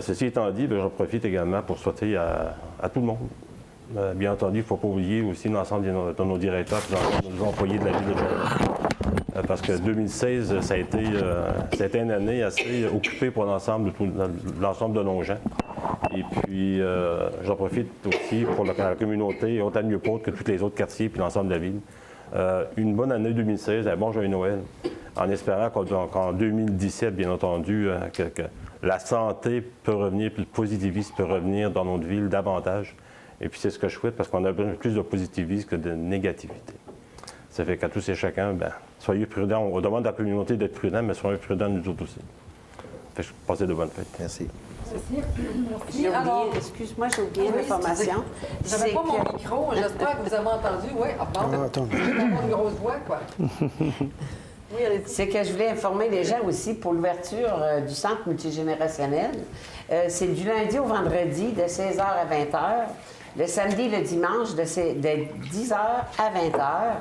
Ceci étant dit, j'en profite également pour souhaiter à tout le monde. Bien entendu, il ne faut pas oublier aussi l'ensemble de nos directeurs et de nos employés de la ville de Chandler. Parce que 2016, ça a été une année assez occupée pour l'ensemble de nos gens. Et puis, j'en profite aussi pour la communauté, autant de Newport que tous les autres quartiers et l'ensemble de la ville. Une bonne année 2016, un bon joyeux Noël, en espérant qu'en 2017, bien entendu, que la santé peut revenir, puis le positivisme peut revenir dans notre ville davantage. Et puis c'est ce que je souhaite parce qu'on a besoin de plus de positivisme que de négativité. Ça fait qu'à tous et chacun, soyez prudents. On demande à la communauté d'être prudents, mais soyez prudents nous autres aussi. Fait que passez de bonnes fêtes. Merci. J'ai oublié, excuse-moi, j'ai oublié l'information. Je n'avais pas mon micro, j'espère que vous avez entendu. Oui, attends. J'ai une grosse voix, quoi. Oui, c'est que je voulais informer les gens aussi pour l'ouverture du centre multigénérationnel. C'est du lundi au vendredi de 16h à 20h, le samedi et le dimanche de 10h à 20h.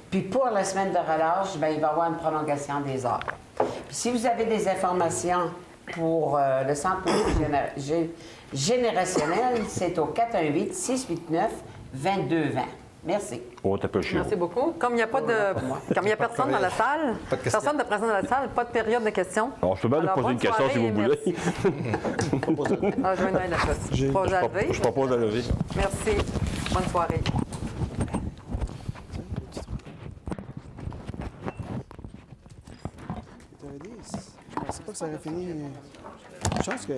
Puis pour la semaine de relâche, il va y avoir une prolongation des heures. Puis si vous avez des informations pour le centre multigénérationnel, c'est au 418-689-2220. Merci. Oh, t'as pas chier. Merci beaucoup. Comme il n'y a pas de, comme il y a personne dans la salle, Pas de questions. personne de présent dans la salle, pas de période de questions. Alors, je peux bien Alors, te poser bonne une question si soirée vous et voulez. merci. Ah, je vais donner la chose. J'ai- Pas à lever. Je propose à lever. Merci. Bonne soirée. Je pensais pas que ça aurait fini. Je pense que